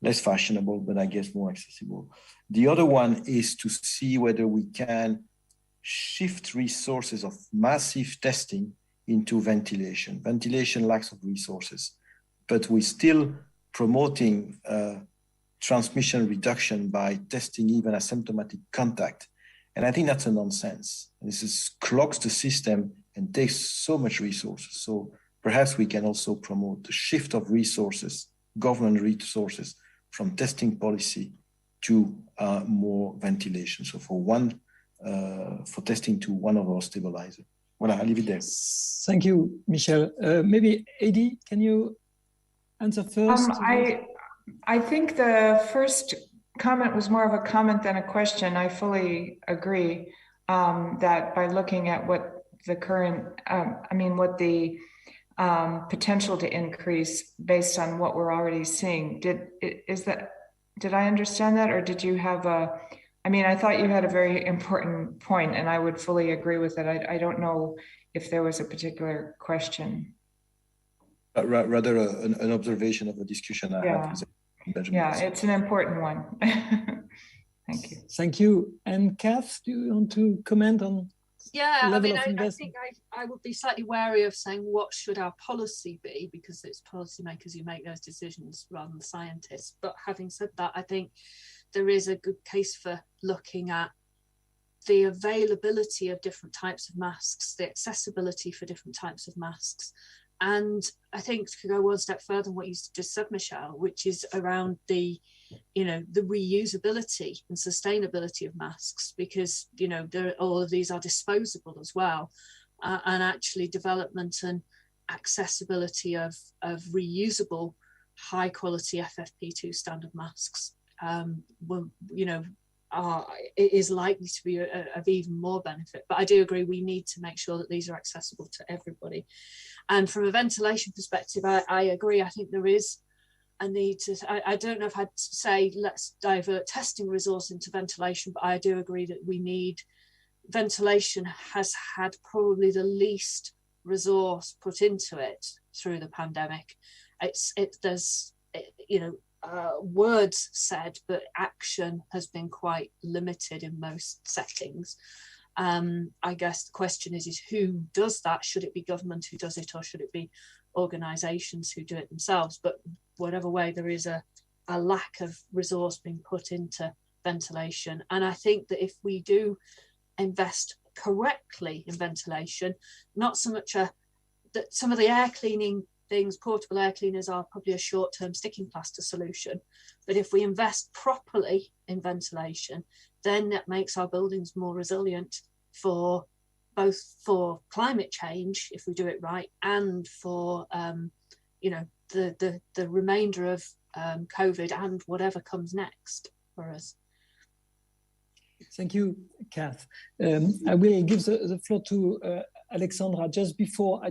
less fashionable, but I guess more accessible. The other one is to see whether we can shift resources of massive testing into ventilation. Ventilation lacks of resources, but we're still promoting transmission reduction by testing even asymptomatic contact. And I think that's a nonsense. This clogs the system and takes so much resources. So perhaps we can also promote the shift of resources, government resources, from testing policy to more ventilation. So for testing to one of our stabilizers. Voilà, I'll leave it there. Thank you, Michel. Maybe Adi, can you answer first? I think the first comment was more of a comment than a question. I fully agree that by looking at what the current, what the potential to increase based on what we're already seeing. Did I understand that, or did you have I thought you had a very important point, and I would fully agree with it. I don't know if there was a particular question. Rather an observation of a discussion I had with Benjamin. Yeah, it's an important one. Thank you. Thank you. And Kath, do you want to comment on? Yeah, I think I would be slightly wary of saying what should our policy be, because it's policymakers who make those decisions rather than scientists. But having said that, I think there is a good case for looking at the availability of different types of masks, the accessibility for different types of masks. And I think to go one step further than what you just said, Michelle, which is around the reusability and sustainability of masks, because, all of these are disposable as well. And actually development and accessibility of reusable high quality FFP2 standard masks, it is likely to be of even more benefit. But I do agree we need to make sure that these are accessible to everybody. And from a ventilation perspective, I agree. I think there is a need to, I don't know if I'd say let's divert testing resource into ventilation, but I do agree that we need, ventilation has had probably the least resource put into it through the pandemic. Words said, but action has been quite limited in most settings. I guess the question is who does that? Should it be government who does it, or should it be organisations who do it themselves? But whatever way, there is a lack of resource being put into ventilation. And I think that if we do invest correctly in ventilation, not so much that some of the air cleaning things, portable air cleaners are probably a short-term sticking plaster solution. But if we invest properly in ventilation, then that makes our buildings more resilient for both for climate change, if we do it right, and for the remainder of COVID and whatever comes next for us. Thank you, Kath. I will give the floor to Alexandra. Just before,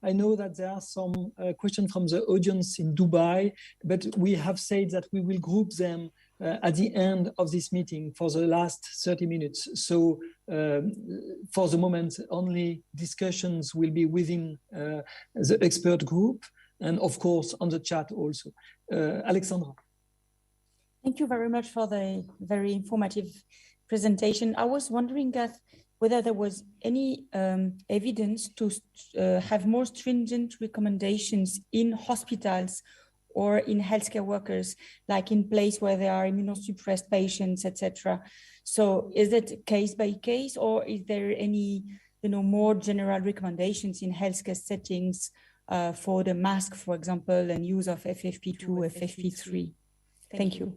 I know that there are some questions from the audience in Dubai, but we have said that we will group them at the end of this meeting for the last 30 minutes. So for the moment, only discussions will be within the expert group and of course on the chat also. Alexandra. Thank you very much for the very informative presentation. I was wondering whether there was any evidence to have more stringent recommendations in hospitals or in healthcare workers, like in place where there are immunosuppressed patients, etc. So is it case by case, or is there any, more general recommendations in healthcare settings for the mask, for example, and use of FFP2, FFP3? Thank you.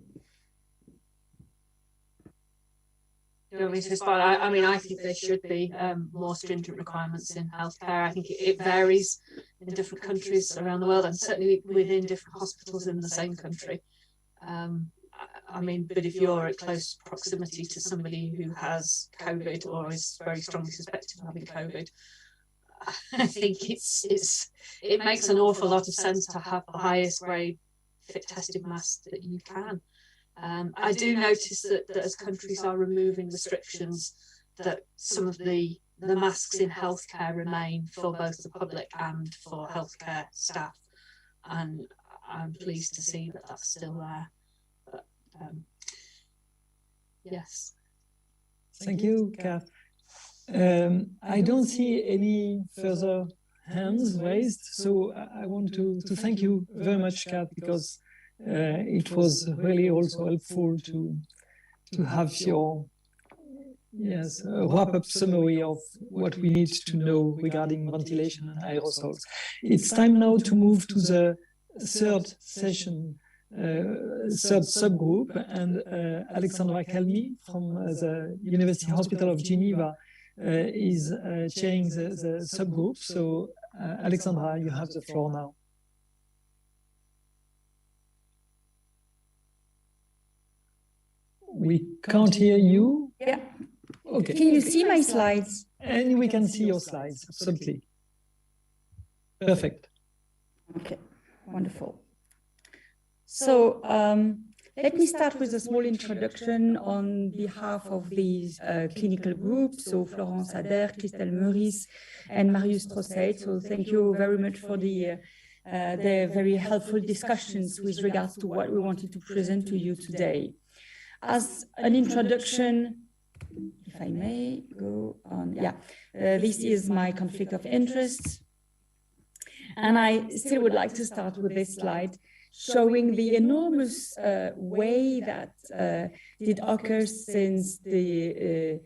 I think there should be more stringent requirements in healthcare. I think it varies in different countries around the world, and certainly within different hospitals in the same country. But if you're at close proximity to somebody who has COVID or is very strongly suspected of having COVID, I think it makes an awful lot of sense to have the highest grade fit tested mask that you can. I do notice that as countries are removing restrictions, that some of the masks in healthcare remain for both the public and for healthcare staff. And I'm pleased to see that that's still there. Yes. Thank you, Kath. I don't see any further hands raised, so I want to thank you very much, Kath, because it was really also helpful to have your wrap-up summary of what we need to know regarding ventilation and aerosols. It's time now to move to the third session, third subgroup, and Alexandra Kalmi from the University Hospital of Geneva is chairing the subgroup. So Alexandra, you have the floor now. We can't hear you. Yeah. Okay. Can you see my slides? And we can see your slides, absolutely. Perfect. Okay, wonderful. So let me start with a small introduction on behalf of these clinical groups. So Florence Adair, Christelle Meurice, and Marius Trossait. So thank you very much for the very helpful discussions with regards to what we wanted to present to you today. As an introduction, if I may go on, this is my conflict of interest. And I still would like to start with this slide, showing the enormous way that did occur since the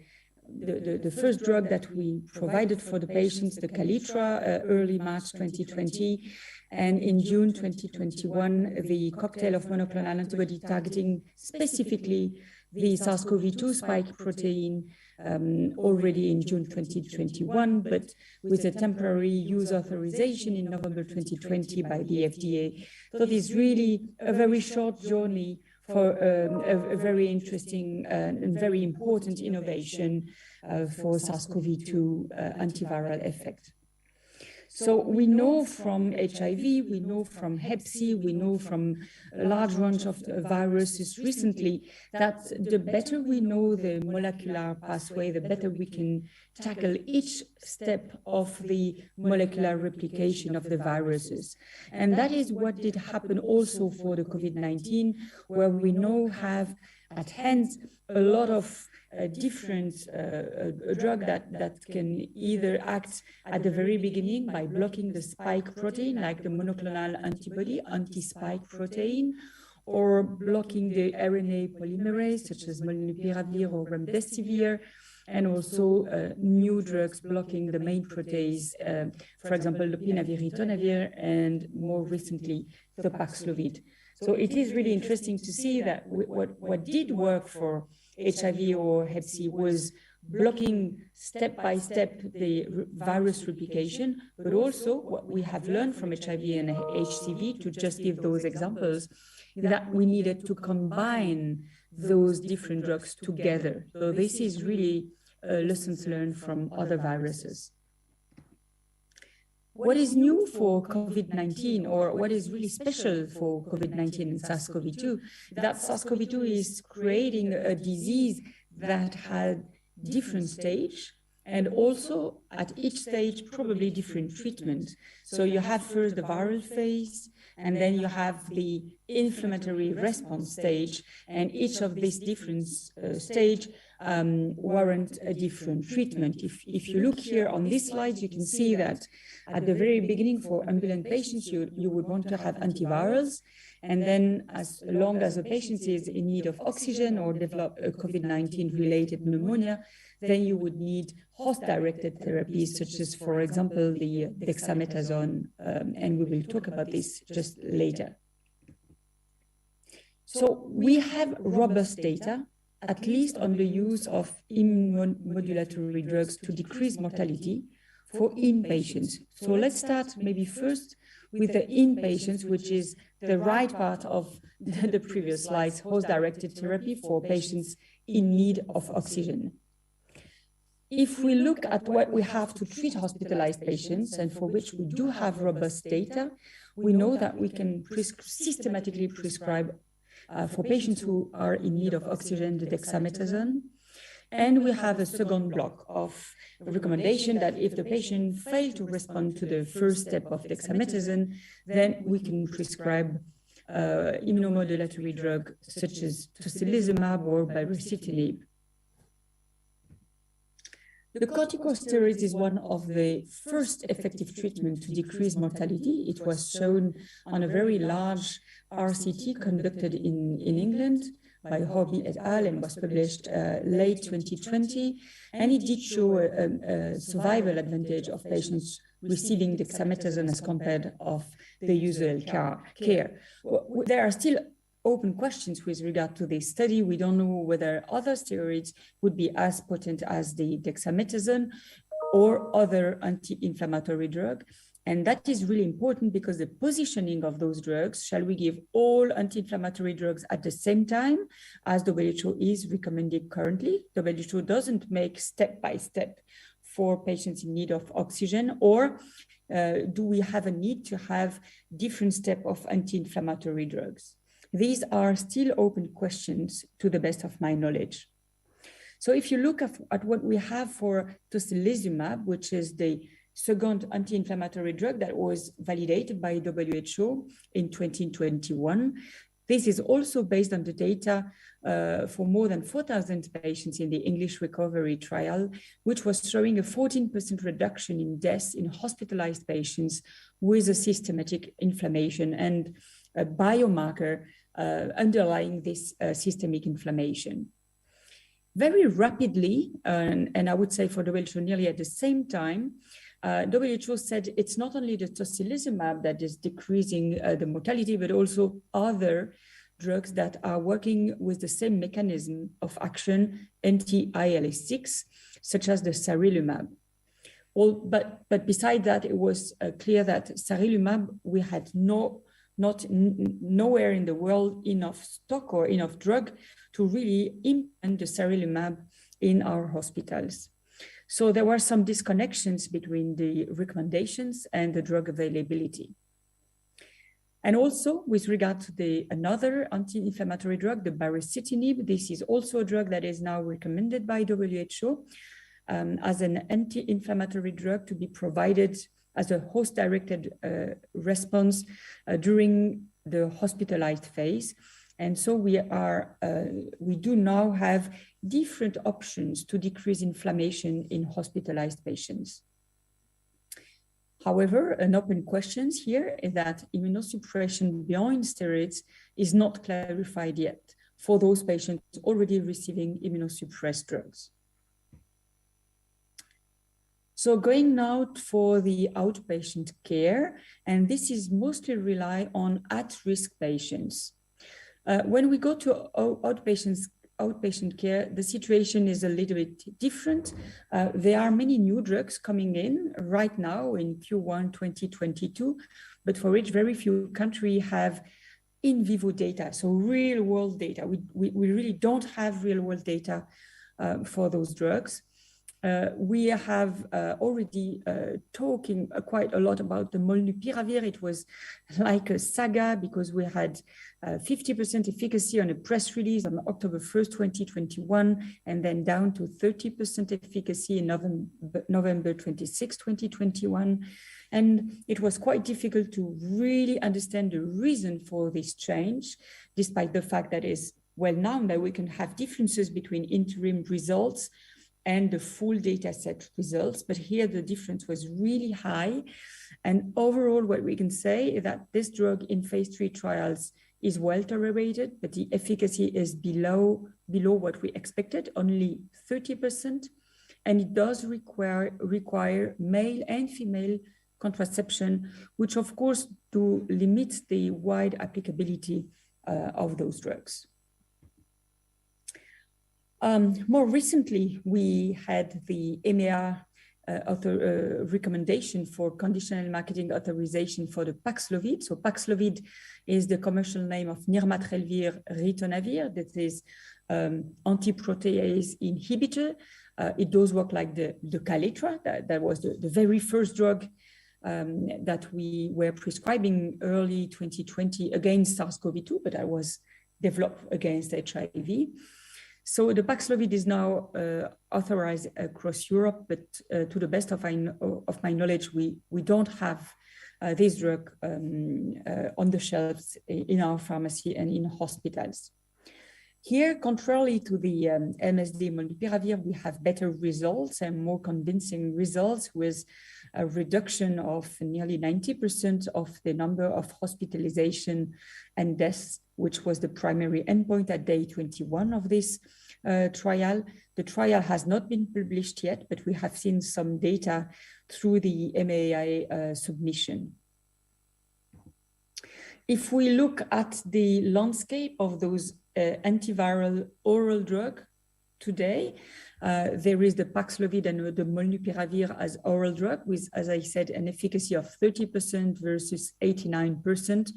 first drug that we provided for the patients, the Calitra, early March 2020, and in June 2021, the cocktail of monoclonal antibody targeting specifically the SARS-CoV-2 spike protein already in June 2021, but with a temporary use authorization in November 2020 by the FDA. So it is really a very short journey for a very interesting and very important innovation for SARS-CoV-2 antiviral effect. So we know from HIV, we know from Hep C, we know from a large range of viruses recently that the better we know the molecular pathway, the better we can tackle each step of the molecular replication of the viruses. And that is what did happen also for the COVID-19, where we now have at hand a lot of different drug that can either act at the very beginning by blocking the spike protein, like the monoclonal antibody, anti-spike protein, or blocking the RNA polymerase, such as molnupiravir or remdesivir, and also new drugs blocking the main protease, for example, lopinavir, ritonavir, and more recently, the Paxlovid. So it is really interesting to see that what did work for HIV or Hep C was blocking step by step the virus replication, but also what we have learned from HIV and HCV, to just give those examples, that we needed to combine those different drugs together. So this is really lessons learned from other viruses. What is new for COVID-19, or what is really special for COVID-19 and SARS-CoV-2, that SARS-CoV-2 is creating a disease that had different stage, and also at each stage probably different treatment. So you have first the viral phase, and then you have the inflammatory response stage, and each of these different stage warrant a different treatment. If you look here on this slide, you can see that at the very beginning for ambulant patients, you would want to have antivirals, and then as long as the patient is in need of oxygen or develop a COVID-19 related pneumonia, then you would need host-directed therapies, such as, for example, the dexamethasone, and we will talk about this just later. So we have robust data, at least on the use of immunomodulatory drugs to decrease mortality for inpatients. So let's start maybe first with the inpatients, which is the right part of the previous slides, host-directed therapy for patients in need of oxygen. If we look at what we have to treat hospitalized patients, and for which we do have robust data, we know that we can systematically prescribe for patients who are in need of oxygen, the dexamethasone. And we have a second block of recommendation that if the patient fails to respond to the first step of dexamethasone, then we can prescribe immunomodulatory drug such as tocilizumab or baricitinib. The corticosteroids is one of the first effective treatments to decrease mortality. It was shown on a very large RCT conducted in England by Hobby et al. And was published late 2020. And it did show a survival advantage of patients receiving dexamethasone as compared of the usual care. There are still open questions with regard to this study. We don't know whether other steroids would be as potent as the dexamethasone or other anti-inflammatory drug. And that is really important because the positioning of those drugs, shall we give all anti-inflammatory drugs at the same time as WHO is recommending currently? WHO doesn't make step-by-step for patients in need of oxygen, or do we have a need to have different steps of anti-inflammatory drugs? These are still open questions to the best of my knowledge. So if you look at what we have for tocilizumab, which is the second anti-inflammatory drug that was validated by WHO in 2021, this is also based on the data for more than 4,000 patients in the English recovery trial, which was showing a 14% reduction in deaths in hospitalized patients with a systematic inflammation and a biomarker underlying this systemic inflammation. Very rapidly, and I would say for WHO nearly at the same time, WHO said it's not only the tocilizumab that is decreasing the mortality, but also other drugs that are working with the same mechanism of action, anti-IL-6, such as the sarilumab. But beside that, it was clear that sarilumab, we had nowhere in the world enough stock or enough drug to really implement the sarilumab in our hospitals. So there were some disconnections between the recommendations and the drug availability. And also with regard to another anti-inflammatory drug, the baricitinib, this is also a drug that is now recommended by WHO as an anti-inflammatory drug to be provided as a host-directed response during the hospitalized phase. And so we do now have different options to decrease inflammation in hospitalized patients. However, an open question here is that immunosuppression beyond steroids is not clarified yet for those patients already receiving immunosuppressed drugs. So going now for the outpatient care, and this is mostly rely on at-risk patients. When we go to outpatient care, the situation is a little bit different. There are many new drugs coming in right now in Q1 2022, but for which very few countries have in vivo data, so real world data. We really don't have real world data for those drugs. We have already talking quite a lot about the molnupiravir. It was like a saga because we had 50% efficacy on a press release on October 1st, 2021, and then down to 30% efficacy in November 26, 2021. And it was quite difficult to really understand the reason for this change, despite the fact that it's well known that we can have differences between interim results and the full data set results. But here the difference was really high. And overall, what we can say is that this drug in phase 3 trials is well tolerated, but the efficacy is below what we expected, only 30%. And it does require male and female contraception, which of course do limit the wide applicability of those drugs. More recently, we had the EMEA recommendation for conditional marketing authorization for the Paxlovid. So Paxlovid is the commercial name of nirmatrelvir ritonavir. That is antiprotease inhibitor. It does work like the Kaletra. That was the very first drug that we were prescribing early 2020 against SARS-CoV-2, but that was developed against HIV. So the Paxlovid is now authorized across Europe, but to the best of my knowledge, we don't have this drug on the shelves in our pharmacy and in hospitals. Here, contrary to the MSD molnupiravir, we have better results and more convincing results with a reduction of nearly 90% of the number of hospitalization and deaths, which was the primary endpoint at day 21 of this trial. The trial has not been published yet, but we have seen some data through the MAI submission. If we look at the landscape of those antiviral oral drug today, there is the Paxlovid and the molnupiravir as oral drug with, as I said, an efficacy of 30% versus 89%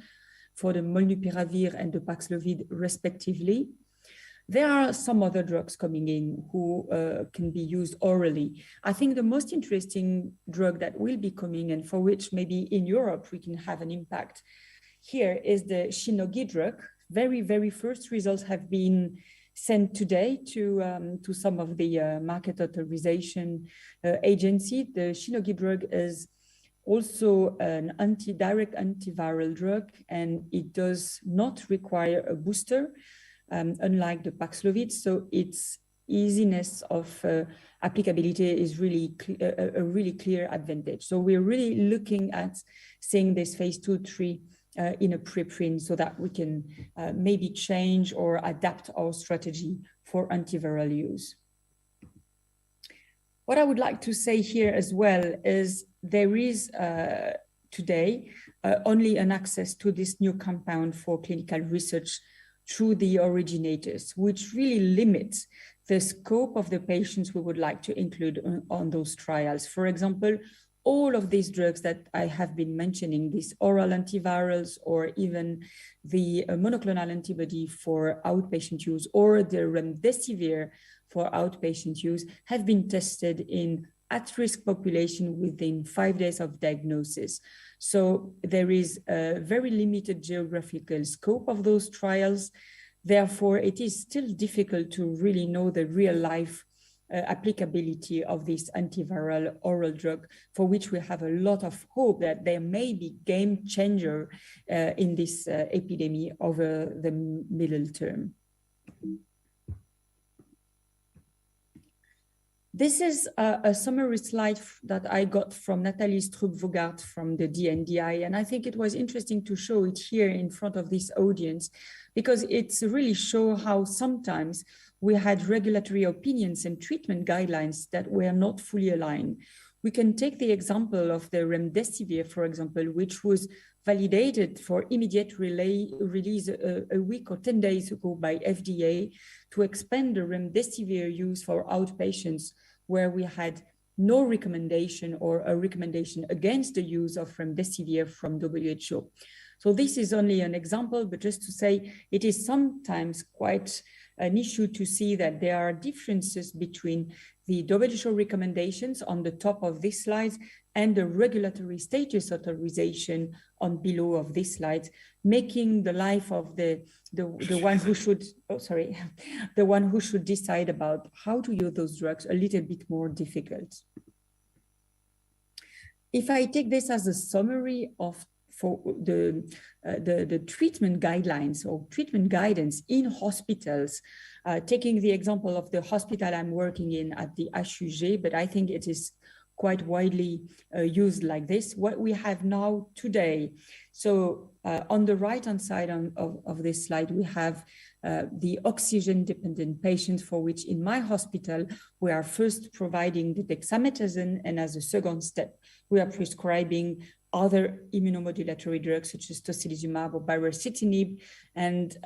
for the molnupiravir and the Paxlovid respectively. There are some other drugs coming in who can be used orally. I think the most interesting drug that will be coming and for which maybe in Europe we can have an impact here is the Shionogi drug. Very first results have been sent today to some of the market authorization agency. The Shionogi drug is also an direct antiviral drug, and it does not require a booster, unlike the Paxlovid. So its easiness of applicability is really a really clear advantage. So we're really looking at seeing this phase 2-3 in a preprint so that we can maybe change or adapt our strategy for antiviral use. What I would like to say here as well is there is today only an access to this new compound for clinical research through the originators, which really limits the scope of the patients we would like to include on those trials. For example, all of these drugs that I have been mentioning, these oral antivirals or even the monoclonal antibody for outpatient use or the remdesivir for outpatient use have been tested in at-risk population within 5 days of diagnosis. So there is a very limited geographical scope of those trials. Therefore, it is still difficult to really know the real life applicability of this antiviral oral drug, for which we have a lot of hope that there may be game changer in this epidemic over the middle term. This is a summary slide that I got from Nathalie Strup-Vogart from the DNDi, and I think it was interesting to show it here in front of this audience because it's really show how sometimes we had regulatory opinions and treatment guidelines that were not fully aligned. We can take the example of the remdesivir, for example, which was validated for immediate release a week or 10 days ago by FDA to expand the remdesivir use for outpatients where we had no recommendation or a recommendation against the use of remdesivir from WHO. So this is only an example, but just to say it is sometimes quite an issue to see that there are differences between the WHO recommendations on the top of this slide and the regulatory status authorization on below of this slide, making the life of the one who should, the one who should decide about how to use those drugs a little bit more difficult. If I take this as a summary of for the treatment guidelines or treatment guidance in hospitals, taking the example of the hospital I'm working in at the HUG, but I think it is quite widely used like this. What we have now today, so on the right-hand side of this slide, we have the oxygen-dependent patients for which in my hospital, we are first providing the dexamethasone, and as a second step, we are prescribing other immunomodulatory drugs such as tocilizumab or baricitinib, and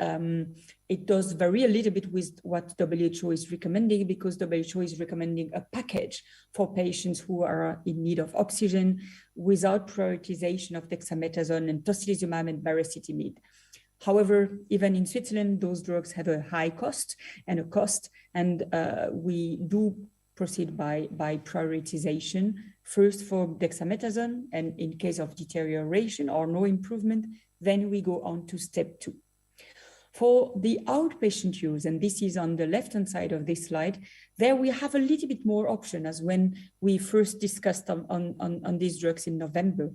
it does vary a little bit with what WHO is recommending, because WHO is recommending a package for patients who are in need of oxygen without prioritization of dexamethasone and tocilizumab and baricitinib. However, even in Switzerland, those drugs have a high cost, and we do proceed by prioritization, first for dexamethasone, and in case of deterioration or no improvement, then we go on to step 2. For the outpatient use, and this is on the left-hand side of this slide, there we have a little bit more option as when we first discussed on these drugs in November.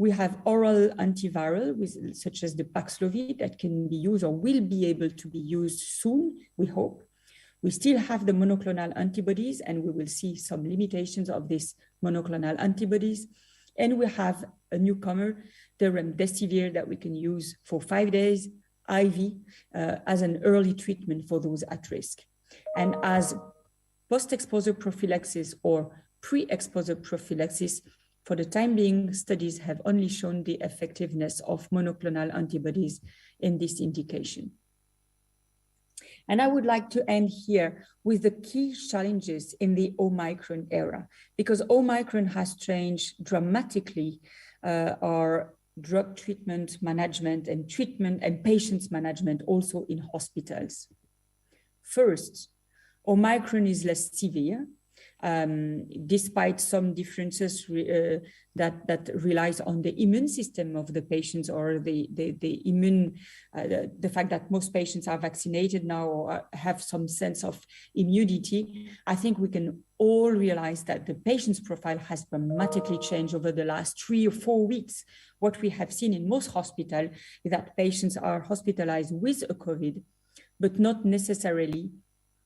We have oral antiviral, such as the Paxlovid, that can be used or will be able to be used soon, we hope. We still have the monoclonal antibodies, and we will see some limitations of these monoclonal antibodies. And we have a newcomer, the remdesivir, that we can use for 5 days, IV, as an early treatment for those at risk. And as post-exposure prophylaxis or pre-exposure prophylaxis, for the time being, studies have only shown the effectiveness of monoclonal antibodies in this indication. And I would like to end here with the key challenges in the Omicron era, because Omicron has changed dramatically our drug treatment management and patients management also in hospitals. First, Omicron is less severe, despite some differences that relies on the immune system of the patients, or the fact that most patients are vaccinated now or have some sense of immunity. I think we can all realize that the patient's profile has dramatically changed over the last 3 or 4 weeks. What we have seen in most hospitals is that patients are hospitalized with a COVID, but not necessarily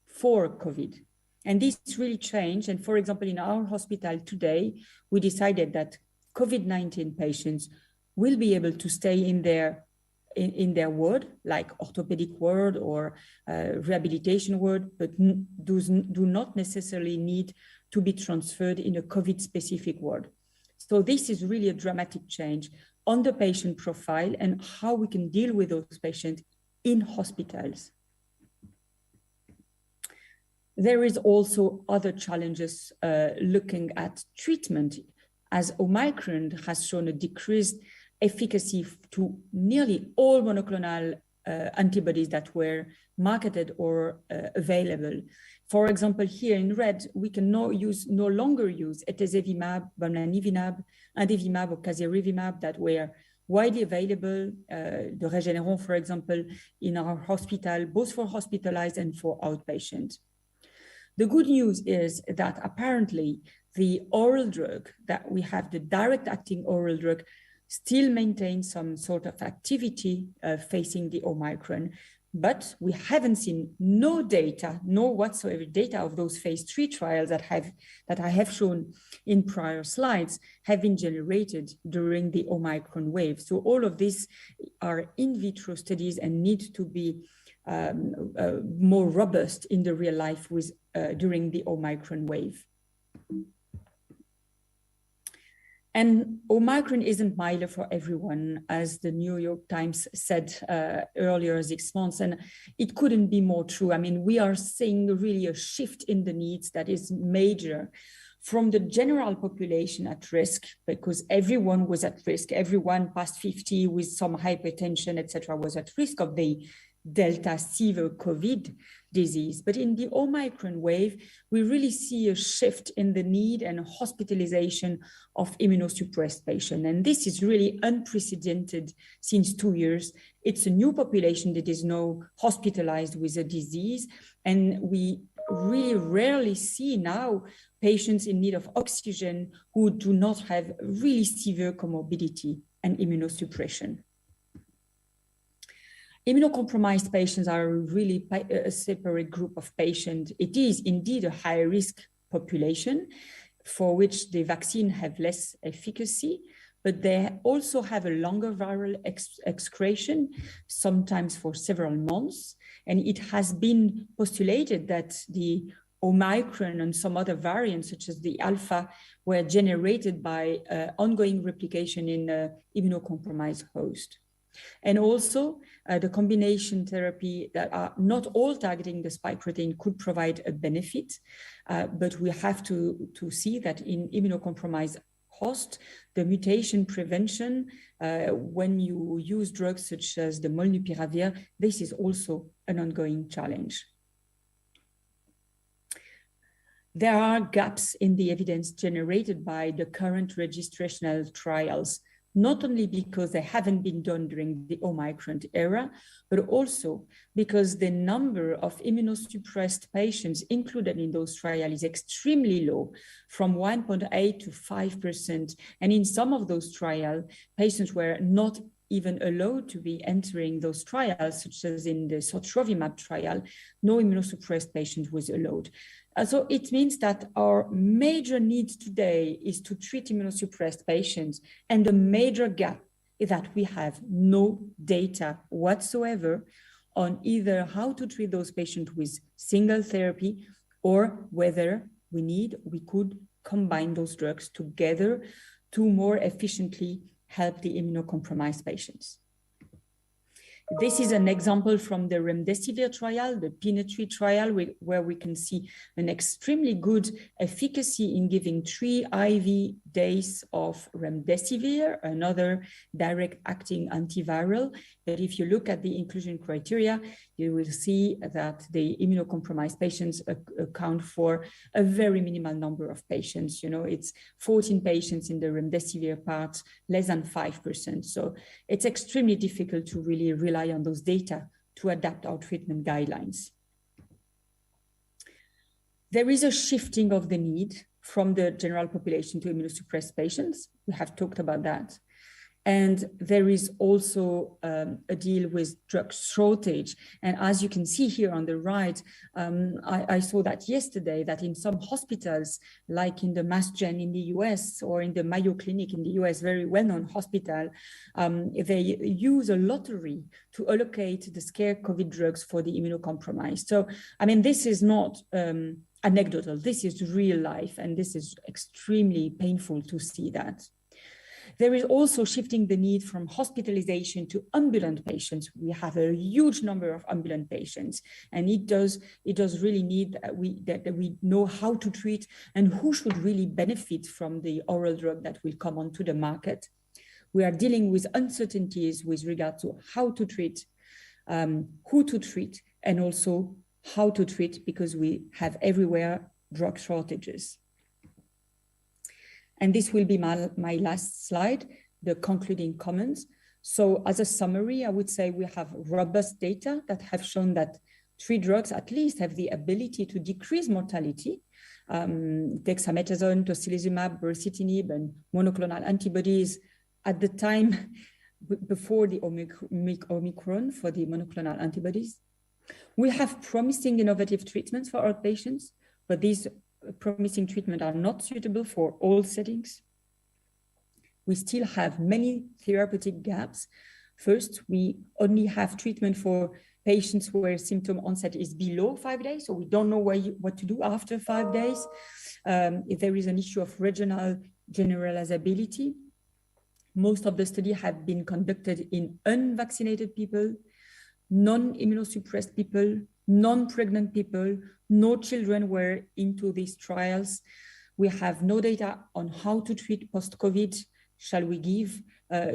for COVID. And this really changed. And for example, in our hospital today, we decided that COVID-19 patients will be able to stay in their ward, like orthopedic ward or rehabilitation ward, but do not necessarily need to be transferred in a COVID-specific ward. So this is really a dramatic change on the patient profile and how we can deal with those patients in hospitals. There is also other challenges looking at treatment, as Omicron has shown a decreased efficacy to nearly all monoclonal antibodies that were marketed or available. For example, here in red, we can no longer use etesevimab, bamlanivimab, andevimab, or casirivimab that were widely available, the Regeneron, for example, in our hospital, both for hospitalized and for outpatient. The good news is that apparently the oral drug that we have, the direct acting oral drug, still maintains some sort of activity facing the Omicron, but we haven't seen no whatsoever data of those phase 3 trials that I have shown in prior slides have been generated during the Omicron wave. So all of these are in vitro studies and need to be more robust in the real life during the Omicron wave. And Omicron isn't milder for everyone, as the New York Times said earlier this month, and it couldn't be more true. I mean, we are seeing really a shift in the needs that is major from the general population at risk, because everyone was at risk. Everyone past 50 with some hypertension, etc., was at risk of the Delta severe COVID disease. But in the Omicron wave, we really see a shift in the need and hospitalization of immunosuppressed patients. And this is really unprecedented since 2 years. It's a new population that is now hospitalized with a disease. And we really rarely see now patients in need of oxygen who do not have really severe comorbidity and immunosuppression. Immunocompromised patients are really a separate group of patients. It is indeed a high-risk population for which the vaccine have less efficacy, but they also have a longer viral excretion, sometimes for several months. And it has been postulated that the Omicron and some other variants, such as the Alpha, were generated by ongoing replication in immunocompromised host. And also the combination therapy that are not all targeting the spike protein could provide a benefit, but we have to see that in immunocompromised host, the mutation prevention, when you use drugs such as the molnupiravir, this is also an ongoing challenge. There are gaps in the evidence generated by the current registrational trials not only because they haven't been done during the Omicron era, but also because the number of immunosuppressed patients included in those trials is extremely low, from 1.8 to 5%. And in some of those trials, patients were not even allowed to be entering those trials, such as in the sotrovimab trial, no immunosuppressed patient was allowed. So it means that our major need today is to treat immunosuppressed patients. And the major gap is that we have no data whatsoever on either how to treat those patients with single therapy or whether we could combine those drugs together to more efficiently help the immunocompromised patients. This is an example from the remdesivir trial, the PINA3 trial, where we can see an extremely good efficacy in giving 3 IV days of remdesivir, another direct-acting antiviral. But if you look at the inclusion criteria, you will see that the immunocompromised patients account for a very minimal number of patients. You know, it's 14 patients in the remdesivir part, less than 5%. So it's extremely difficult to really rely on those data to adapt our treatment guidelines. There is a shifting of the need from the general population to immunosuppressed patients. We have talked about that. And there is also a deal with drug shortage. And as you can see here on the right, I saw that yesterday that in some hospitals, like in the Mass Gen in the US or in the Mayo Clinic in the US, very well-known hospital, they use a lottery to allocate the scare COVID drugs for the immunocompromised. So, I mean, this is not anecdotal, this is real life, and this is extremely painful to see that. There is also shifting the need from hospitalization to ambulant patients. We have a huge number of ambulant patients, and it does really need that we know how to treat and who should really benefit from the oral drug that will come onto the market. We are dealing with uncertainties with regard to how to treat, who to treat, and also how to treat, because we have everywhere drug shortages. And this will be my last slide, the concluding comments. So as a summary, I would say we have robust data that have shown that 3 drugs at least have the ability to decrease mortality. Dexamethasone, tocilizumab, baricitinib, and monoclonal antibodies at the time before the Omicron for the monoclonal antibodies. We have promising innovative treatments for our patients, but these promising treatments are not suitable for all settings. We still have many therapeutic gaps. First, we only have treatment for patients where symptom onset is below 5 days, so we don't know what to do after 5 days. If there is an issue of regional generalizability, most of the studies have been conducted in unvaccinated people, non-immunosuppressed people, non-pregnant people, no children were into these trials. We have no data on how to treat post-COVID. Shall we give,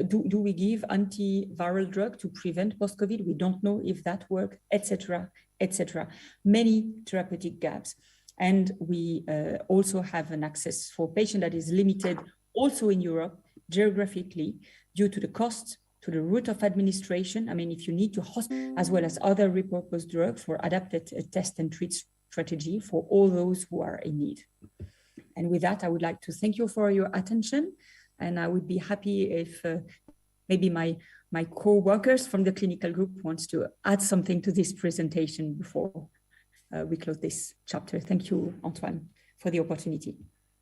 do we give antiviral drug to prevent post-COVID? We don't know if that works, etc., etc. Many therapeutic gaps. And we also have an access for patients that is limited also in Europe geographically due to the cost, to the route of administration. I mean, if you need to hospital, as well as other repurposed drugs for adapted test and treat strategy for all those who are in need. And with that, I would like to thank you for your attention. And I would be happy if maybe my co-workers from the clinical group wants to add something to this presentation before we close this chapter. Thank you, Antoine, for the opportunity.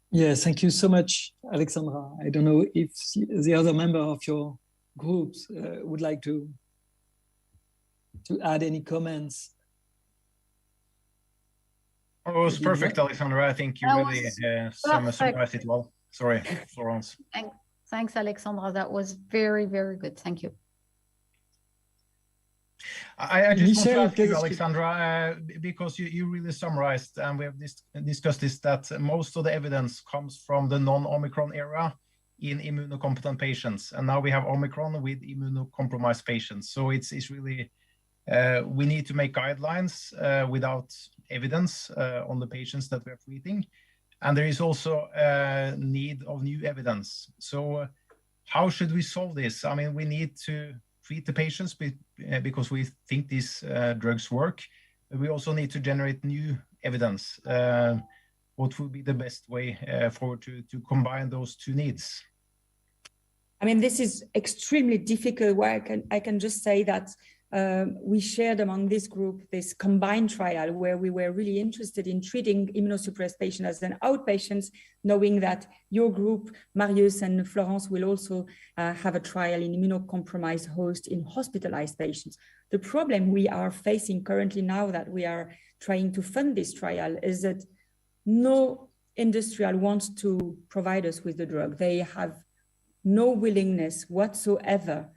Yes, thank you so much, Alexandra. I don't know if the other member of your groups would like to add any comments. Oh, it was perfect, Alexandra. I think you really summarized it well. Sorry, Florence. Thanks, Alexandra. That was very, very good. Thank you. I just want to ask you, Alexandra, because you really summarized, and we have discussed this, that most of the evidence comes from the non-Omicron era in immunocompetent patients. And now we have Omicron with immunocompromised patients. So it's really, we need to make guidelines without evidence on the patients that we are treating. And there is also a need of new evidence. So how should we solve this? I mean, we need to treat the patients because we think these drugs work. But we also need to generate new evidence. What would be the best way forward to combine those two needs? I mean, this is extremely difficult. Where I can just say that we shared among this group this combined trial where we were really interested in treating immunosuppressed patients as an outpatients, knowing that your group, Marius and Florence, will also have a trial in immunocompromised host in hospitalized patients. The problem we are facing currently now that we are trying to fund this trial is that no industrial wants to provide us with the drug. They have no willingness whatsoever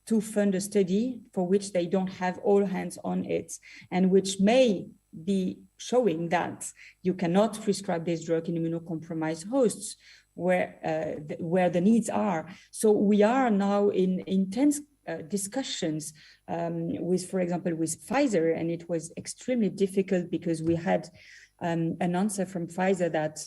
to fund a study for which they don't have all hands on it, and which may be showing that you cannot prescribe this drug in immunocompromised hosts where the needs are. So we are now in intense discussions with, for example, with Pfizer, and it was extremely difficult because we had an answer from Pfizer that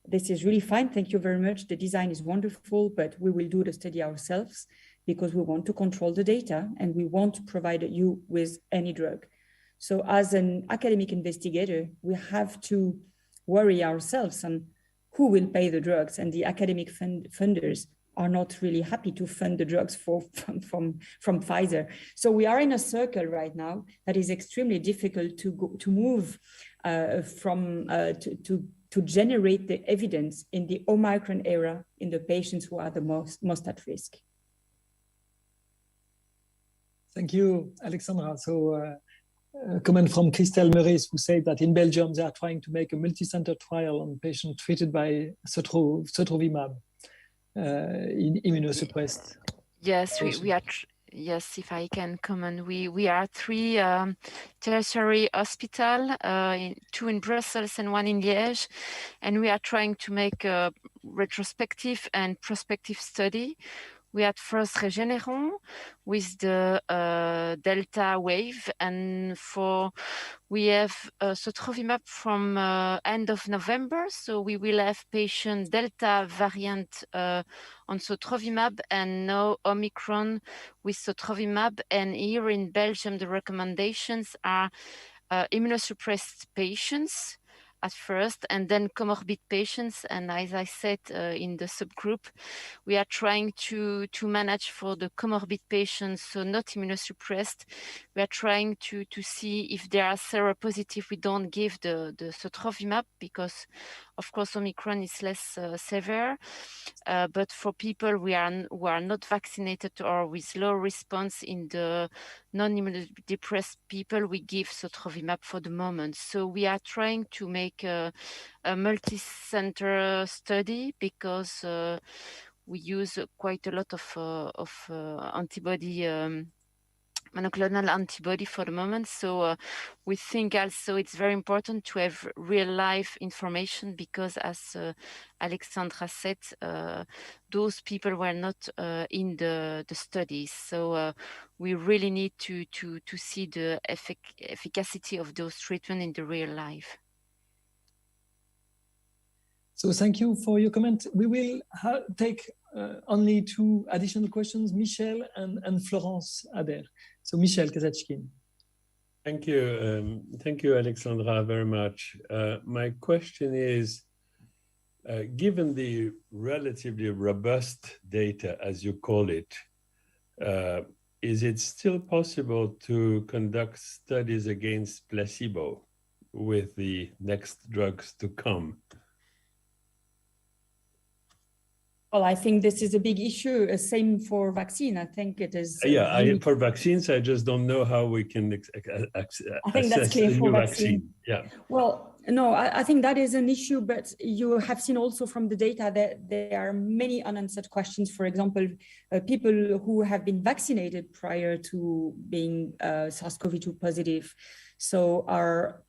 this is really fine, thank you very much, the design is wonderful, but we will do the study ourselves because we want to control the data and we won't provide you with any drug. So as an academic investigator, we have to worry ourselves on who will pay the drugs, and the academic funders are not really happy to fund the drugs from Pfizer. So we are in a circle right now that is extremely difficult to move to generate the evidence in the Omicron era in the patients who are the most at risk. Thank you, Alexandra. So a comment from Christelle Meurice, who said that in Belgium, they are trying to make a multi-center trial on patients treated by sotrovimab in immunosuppressed. Yes, we are. Yes, if I can comment, we are 3 tertiary hospitals, 2 in Brussels and 1 in Liège, and we are trying to make a retrospective and prospective study. We had first Regeneron with the Delta wave, and we have sotrovimab from end of November. So we will have patient Delta variant on sotrovimab and now Omicron with sotrovimab. And here in Belgium, the recommendations are immunosuppressed patients at first, and then comorbid patients. And as I said in the subgroup, we are trying to manage for the comorbid patients, so not immunosuppressed. We are trying to see if they are seropositive. We don't give the sotrovimab because, of course, Omicron is less severe. But for people who are not vaccinated or with low response in the non-immunodepressed people, we give sotrovimab for the moment. So we are trying to make a multi-center study because we use quite a lot of antibody, monoclonal antibody for the moment. So we think also it's very important to have real life information because, as Alexandra said, those people were not in the studies. So we really need to see the efficacy of those treatments in the real life. So thank you for your comment. We will take only 2 additional questions. Michel and Florence are there. So Michel Kazachkin. Thank you. Thank you, Alexandra, very much. My question is, given the relatively robust data, as you call it, is it still possible to conduct studies against placebo with the next drugs to come? Well, I think this is a big issue. Same for vaccine. I think it is. For vaccines, I just don't know how we can I think that's clear for vaccine. Yeah. Well, no, I think that is an issue, but you have seen also from the data that there are many unanswered questions. For example, people who have been vaccinated prior to being SARS-CoV-2 positive, so are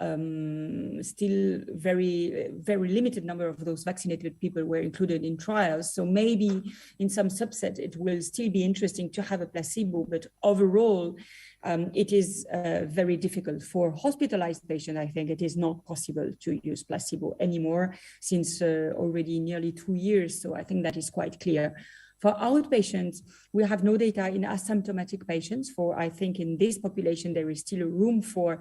still very, very limited number of those vaccinated people were included in trials. So maybe in some subset, it will still be interesting to have a placebo, but overall, it is very difficult for hospitalized patients. I think it is not possible to use placebo anymore since already nearly 2 years. So I think that is quite clear. For outpatients, we have no data in asymptomatic patients. For, I think in this population, there is still room for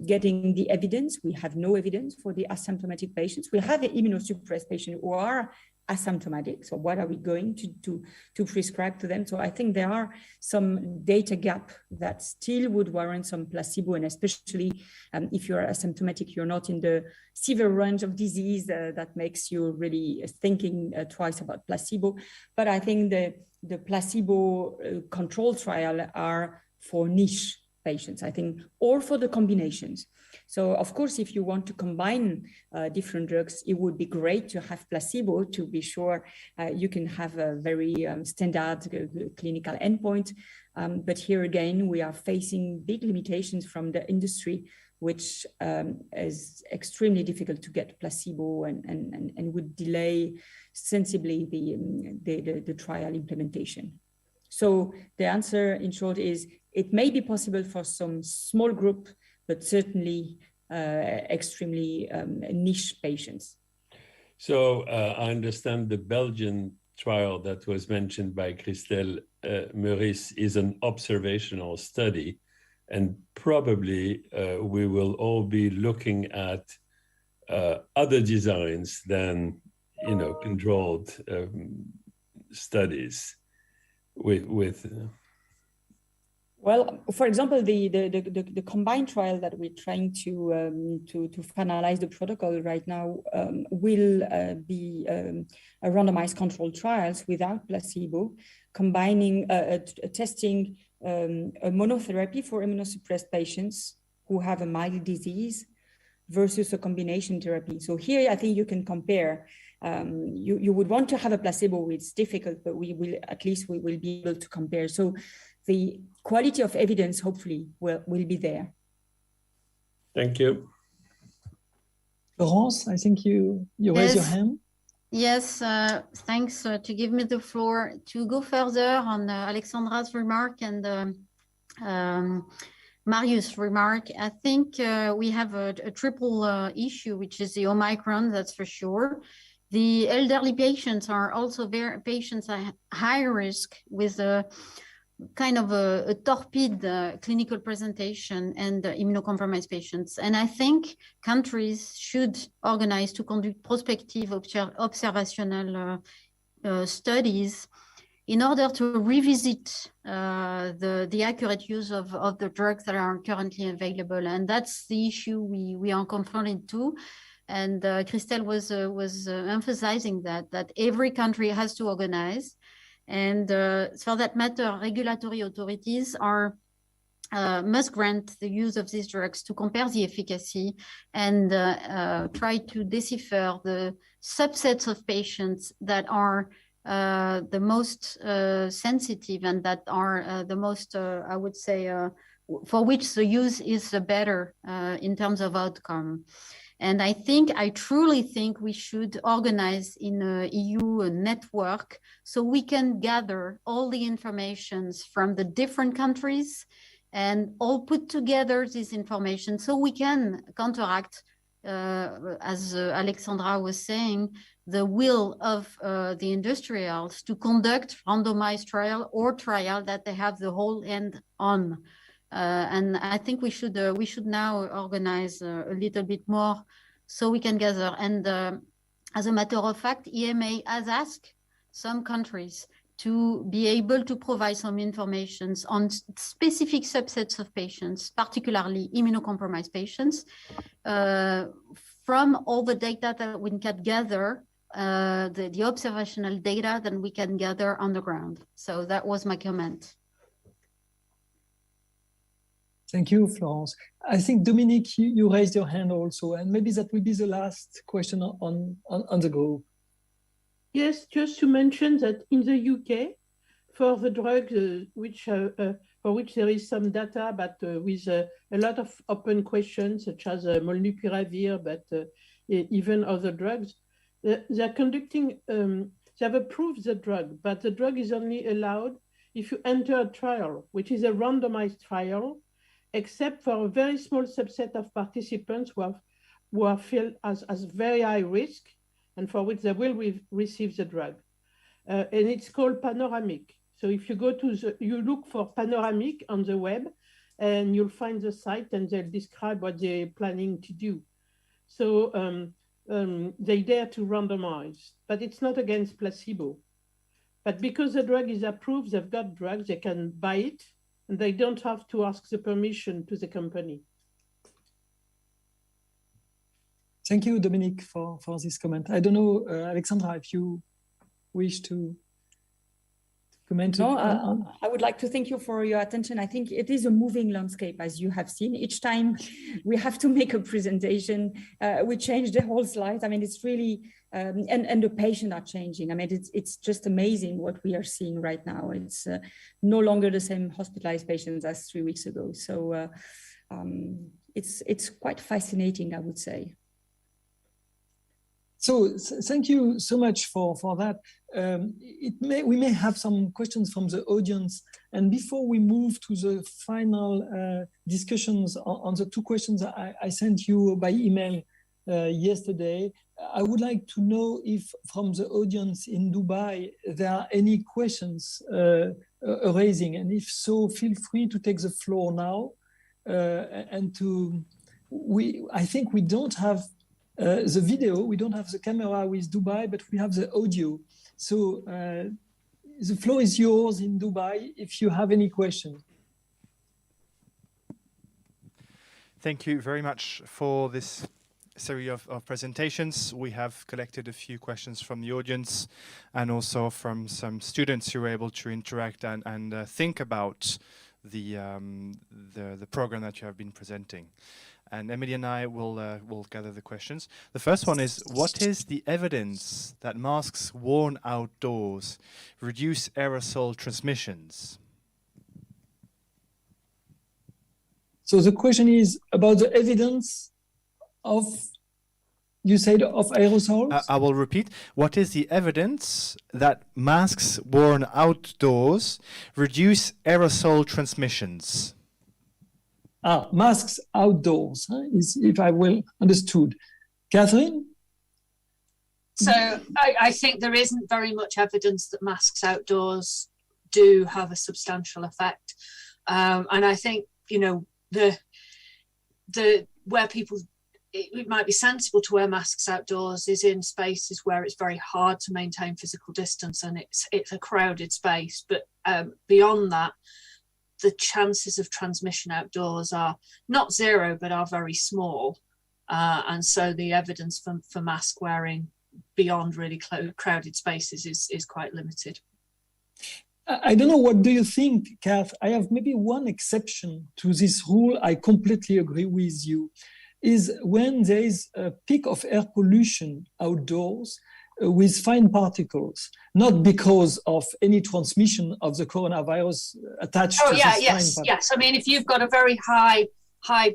getting the evidence. We have no evidence for the asymptomatic patients. We have immunosuppressed patients who are asymptomatic. So what are we going to prescribe to them? So I think there are some data gap that still would warrant some placebo, and especially if you're asymptomatic, you're not in the severe range of disease that makes you really thinking twice about placebo. But I think the placebo control trial are for niche patients, I think, or for the combinations. So of course, if you want to combine different drugs, it would be great to have placebo to be sure you can have a very standard clinical endpoint. But here again, we are facing big limitations from the industry, which is extremely difficult to get placebo and would delay sensibly the trial implementation. So the answer in short is it may be possible for some small group, but certainly extremely niche patients. So I understand the Belgian trial that was mentioned by Christelle Meurice is an observational study, and probably we will all be looking at other designs than, controlled studies with Well, for example, the combined trial that we're trying to finalize the protocol right now will be a randomized controlled trials without placebo, combining testing a monotherapy for immunosuppressed patients who have a mild disease versus a combination therapy. So here, I think you can compare. You would want to have a placebo. It's difficult, but we will be able to compare. So the quality of evidence, hopefully, will be there. Thank you. Laurence, I think you raise your hand. Yes, thanks to give me the floor. To go further on Alexandra's remark and Marius' remark, I think we have a triple issue, which is the Omicron, that's for sure. The elderly patients are also patients at high risk with a kind of a torpid clinical presentation and immunocompromised patients. And I think countries should organize to conduct prospective observational studies in order to revisit the accurate use of the drugs that are currently available. And that's the issue we are confronted to. And Christelle was emphasizing that every country has to organize. And for that matter, regulatory authorities must grant the use of these drugs to compare the efficacy and try to decipher the subsets of patients that are the most sensitive and that are the most, I would say, for which the use is better in terms of outcome. And I truly think we should organize in an EU network so we can gather all the informations from the different countries and all put together this information so we can counteract, as Alexandra was saying, the will of the industrials to conduct randomized trial or trial that they have the whole end on. And I think we should now organize a little bit more so we can gather. And as a matter of fact, EMA has asked some countries to be able to provide some information on specific subsets of patients, particularly immunocompromised patients, from all the data that we can gather, the observational data that we can gather on the ground. So that was my comment. Thank you, Florence. I think, Dominique, you raised your hand also, and maybe that will be the last question on the group. Yes, just to mention that in the UK, for the drug for which there is some data, but with a lot of open questions, such as molnupiravir, but even other drugs, they're conducting, they have approved the drug, but the drug is only allowed if you enter a trial, which is a randomized trial, except for a very small subset of participants who are felt as very high risk and for which they will receive the drug. and it's called panoramic. So if you go to you look for panoramic on the web, and you'll find the site, and they'll describe what they're planning to do. So they dare to randomize, but it's not against placebo. But because the drug is approved, they've got drugs, they can buy it, and they don't have to ask the permission to the company. Thank you, Dominique, for this comment. I don't know, Alexandra, if you wish to comment. No, I would like to thank you for your attention. I think it is a moving landscape, as you have seen. Each time we have to make a presentation, we change the whole slide. I mean, it's really, and the patients are changing. I mean, it's just amazing what we are seeing right now. It's no longer the same hospitalized patients as 3 weeks ago. So it's quite fascinating, I would say. So thank you so much for that. We may have some questions from the audience. And before we move to the final discussions on the 2 questions I sent you by email yesterday, I would like to know if from the audience in Dubai, there are any questions arising. And if so, feel free to take the floor now. I think we don't have the video, we don't have the camera with Dubai, but we have the audio. So the floor is yours in Dubai if you have any question. Thank you very much for this series of presentations. We have collected a few questions from the audience and also from some students who were able to interact and think about the program that you have been presenting. And Emily and I will gather the questions. The first one is, what is the evidence that masks worn outdoors reduce aerosol transmissions? So the question is about the evidence of, you said, of aerosols? I will repeat. What is the evidence that masks worn outdoors reduce aerosol transmissions? Masks outdoors, is, if I well understood. Catherine? So I think there isn't very much evidence that masks outdoors do have a substantial effect. And I think, you know, where people, it might be sensible to wear masks outdoors is in spaces where it's very hard to maintain physical distance and it's a crowded space. But beyond that, the chances of transmission outdoors are not zero, but are very small. And so the evidence for mask wearing beyond really crowded spaces is quite limited. I don't know, what do you think, Kath? I have maybe one exception to this rule. I completely agree with you, is when there is a peak of air pollution outdoors, with fine particles, not because of any transmission of the coronavirus attached to yes, fine particles. yes. I mean, if you've got a very high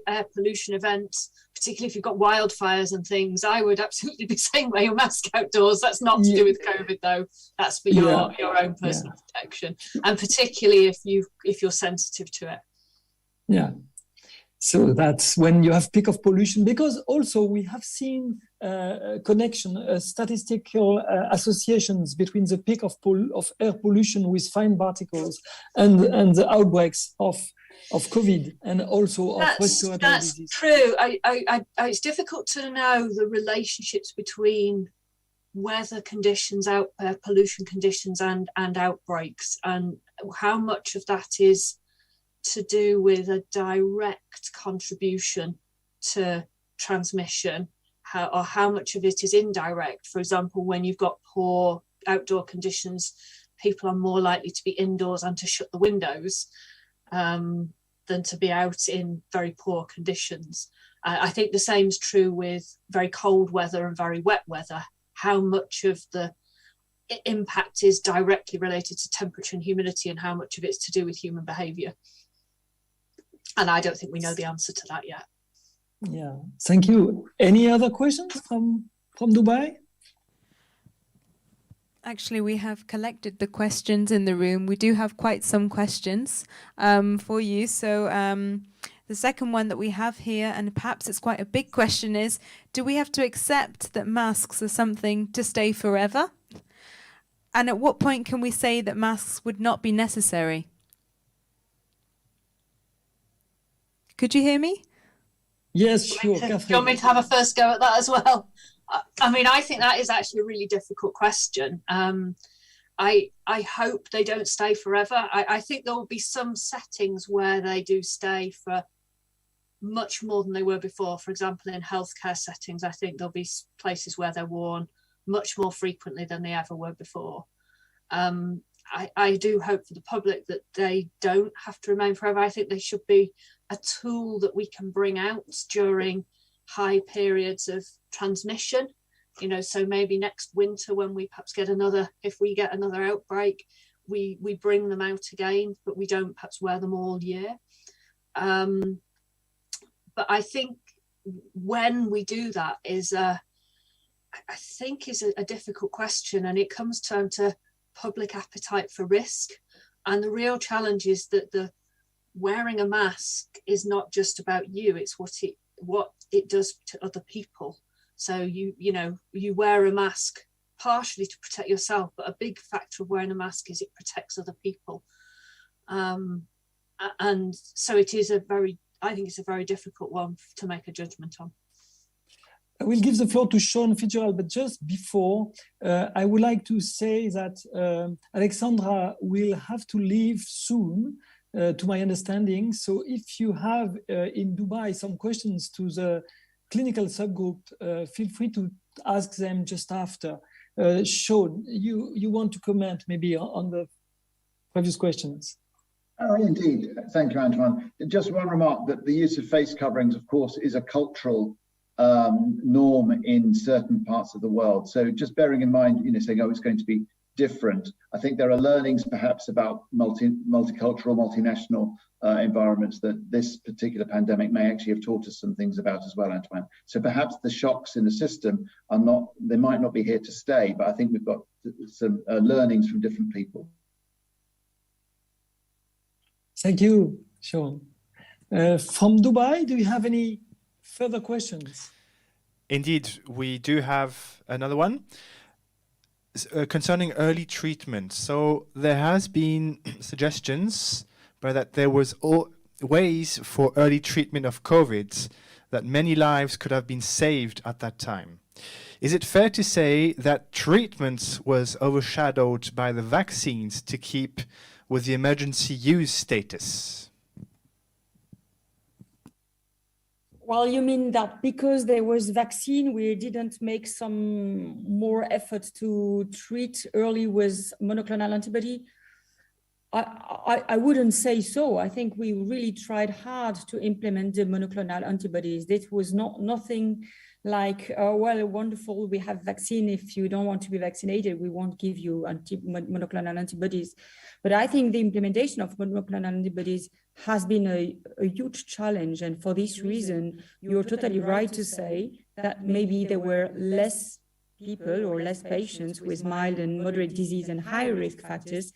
air pollution event, particularly if you've got wildfires and things, I would absolutely be saying wear your mask outdoors. That's not to do with COVID, though. That's for your own personal protection, and particularly if you're sensitive to it. Yeah. So that's when you have peak of pollution, because also we have seen statistical associations between the peak of air pollution with fine particles and the outbreaks of COVID and also of respiratory disease. That's true. It's difficult to know the relationships between weather conditions, air pollution conditions and outbreaks, and how much of that is to do with a direct contribution to transmission, or how much of it is indirect. For example, when you've got poor outdoor conditions, people are more likely to be indoors and to shut the windows than to be out in very poor conditions. I think the same is true with very cold weather and very wet weather. How much of the impact is directly related to temperature and humidity, and how much of it's to do with human behaviour? And I don't think we know the answer to that yet. Yeah, thank you. Any other questions from Dubai? Actually, we have collected the questions in the room. We do have quite some questions for you. So the second one that we have here, and perhaps it's quite a big question, is, do we have to accept that masks are something to stay forever? And at what point can we say that masks would not be necessary? Could you hear me? Yes, sure. Do you want me to have a first go at that as well? I mean, I think that is actually a really difficult question. I hope they don't stay forever. I think there will be some settings where they do stay for much more than they were before. For example, in healthcare settings, I think there'll be places where they're worn much more frequently than they ever were before. I do hope for the public that they don't have to remain forever. I think they should be a tool that we can bring out during high periods of transmission. You know, so maybe next winter when we perhaps get if we get another outbreak, we bring them out again, but we don't perhaps wear them all year. But I think when we do that is a difficult question, and it comes down to public appetite for risk. And the real challenge is that wearing a mask is not just about you, it's what it does to other people. So you wear a mask partially to protect yourself, but a big factor of wearing a mask is it protects other people. And so I think it's a very difficult one to make a judgment on. I will give the floor to Sean Fitzgerald, but just before, I would like to say that Alexandra will have to leave soon, to my understanding. So if you have in Dubai some questions to the clinical subgroup, feel free to ask them just after. Sean, you want to comment maybe on the previous questions? Oh, indeed. Thank you, Antoine. Just one remark that the use of face coverings, of course, is a cultural norm in certain parts of the world. So just bearing in mind, saying, oh, it's going to be different. I think there are learnings perhaps about multicultural, multinational environments that this particular pandemic may actually have taught us some things about as well, Antoine. So perhaps the shocks in the system they might not be here to stay, but I think we've got some learnings from different people. Thank you, Sean. From Dubai, do you have any further questions? Indeed, we do have another one concerning early treatment. So there has been suggestions that there was ways for early treatment of COVID, that many lives could have been saved at that time. Is it fair to say that treatment was overshadowed by the vaccines to keep with the emergency use status? Well, you mean that because there was vaccine, we didn't make some more effort to treat early with monoclonal antibody? I wouldn't say so. I think we really tried hard to implement the monoclonal antibodies. It was nothing like, well, wonderful, we have vaccine. If you don't want to be vaccinated, we won't give you monoclonal antibodies. But I think the implementation of monoclonal antibodies has been a huge challenge. And for this reason, you're totally right to say that maybe there were less people or less patients with mild and moderate disease and high risk factors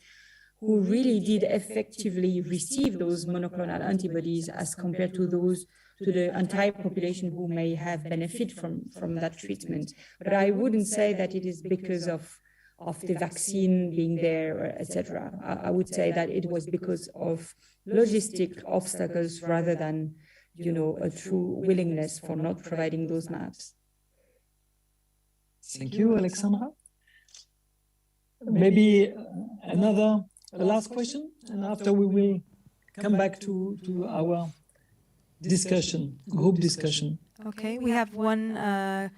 who really did effectively receive those monoclonal antibodies as compared to the entire population who may have benefit from that treatment. But I wouldn't say that it is because of the vaccine being there, etc. I would say that it was because of logistic obstacles rather than, a true willingness for not providing those masks. Thank you, Alexandra. Maybe a last question, and after we will come back to our group discussion. Okay, we have one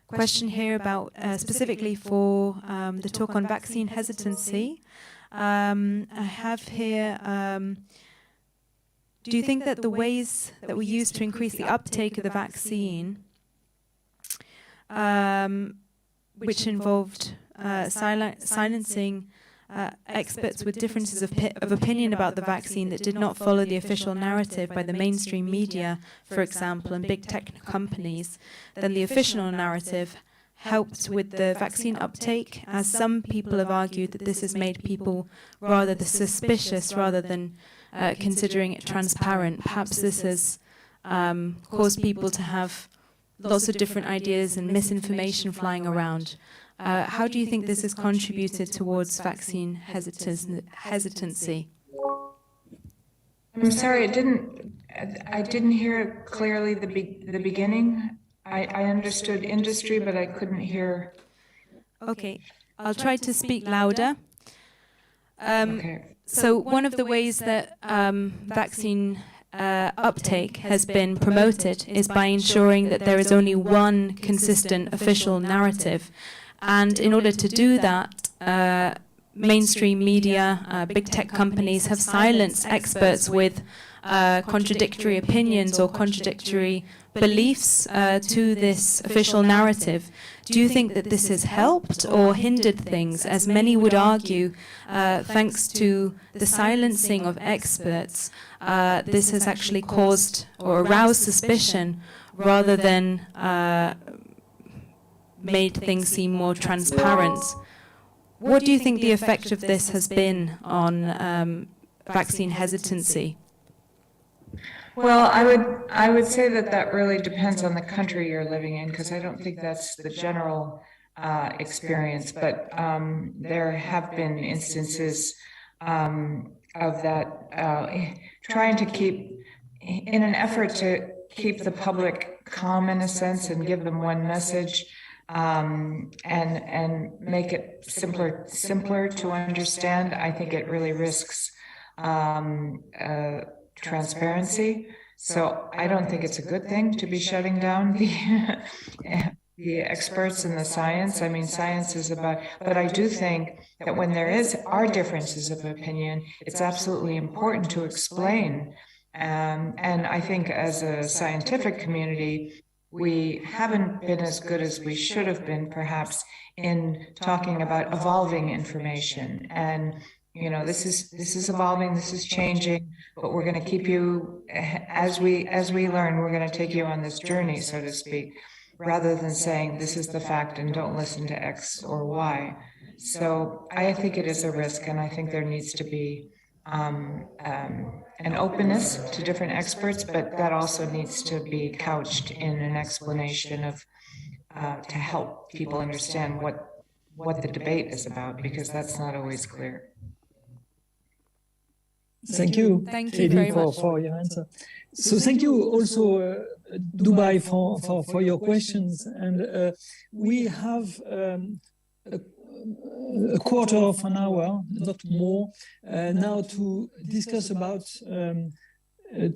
question here about specifically for the talk on vaccine hesitancy. I have here, do you think that the ways that we use to increase the uptake of the vaccine, which involved silencing experts with differences of opinion about the vaccine that did not follow the official narrative by the mainstream media, for example, and big tech companies, then the official narrative helped with the vaccine uptake, as some people have argued that this has made people rather suspicious rather than considering it transparent. Perhaps this has caused people to have lots of different ideas and misinformation flying around. How do you think this has contributed towards vaccine hesitancy? I'm sorry, I didn't hear clearly the beginning. I understood industry, but I couldn't hear. Okay, I'll try to speak louder. Okay. So one of the ways that vaccine uptake has been promoted is by ensuring that there is only one consistent official narrative. And in order to do that, mainstream media, big tech companies have silenced experts with contradictory opinions or contradictory beliefs to this official narrative. Do you think that this has helped or hindered things? As many would argue, thanks to the silencing of experts, this has actually caused or aroused suspicion rather than made things seem more transparent. What do you think the effect of this has been on vaccine hesitancy? Well, I would say that really depends on the country you're living in, because I don't think that's the general experience. But there have been instances of that, trying to keep, in an effort to keep the public calm in a sense and give them one message. And make it simpler to understand. I think it really risks transparency. So I don't think it's a good thing to be shutting down the experts in the science. I mean, science is about, but I do think that when there are differences of opinion, it's absolutely important to explain. And I think as a scientific community, we haven't been as good as we should have been, perhaps, in talking about evolving information. And you know, this is evolving, this is changing, but we're going to keep you as we learn. We're going to take you on this journey, so to speak, rather than saying this is the fact and don't listen to X or Y. So I think it is a risk, and I think there needs to be an openness to different experts, but that also needs to be couched in an explanation of to help people understand what the debate is about, because that's not always clear. Thank you, Thank you very much for your answer. So thank you also, Dubai, for your questions. And we have a quarter of an hour, not more, now to discuss about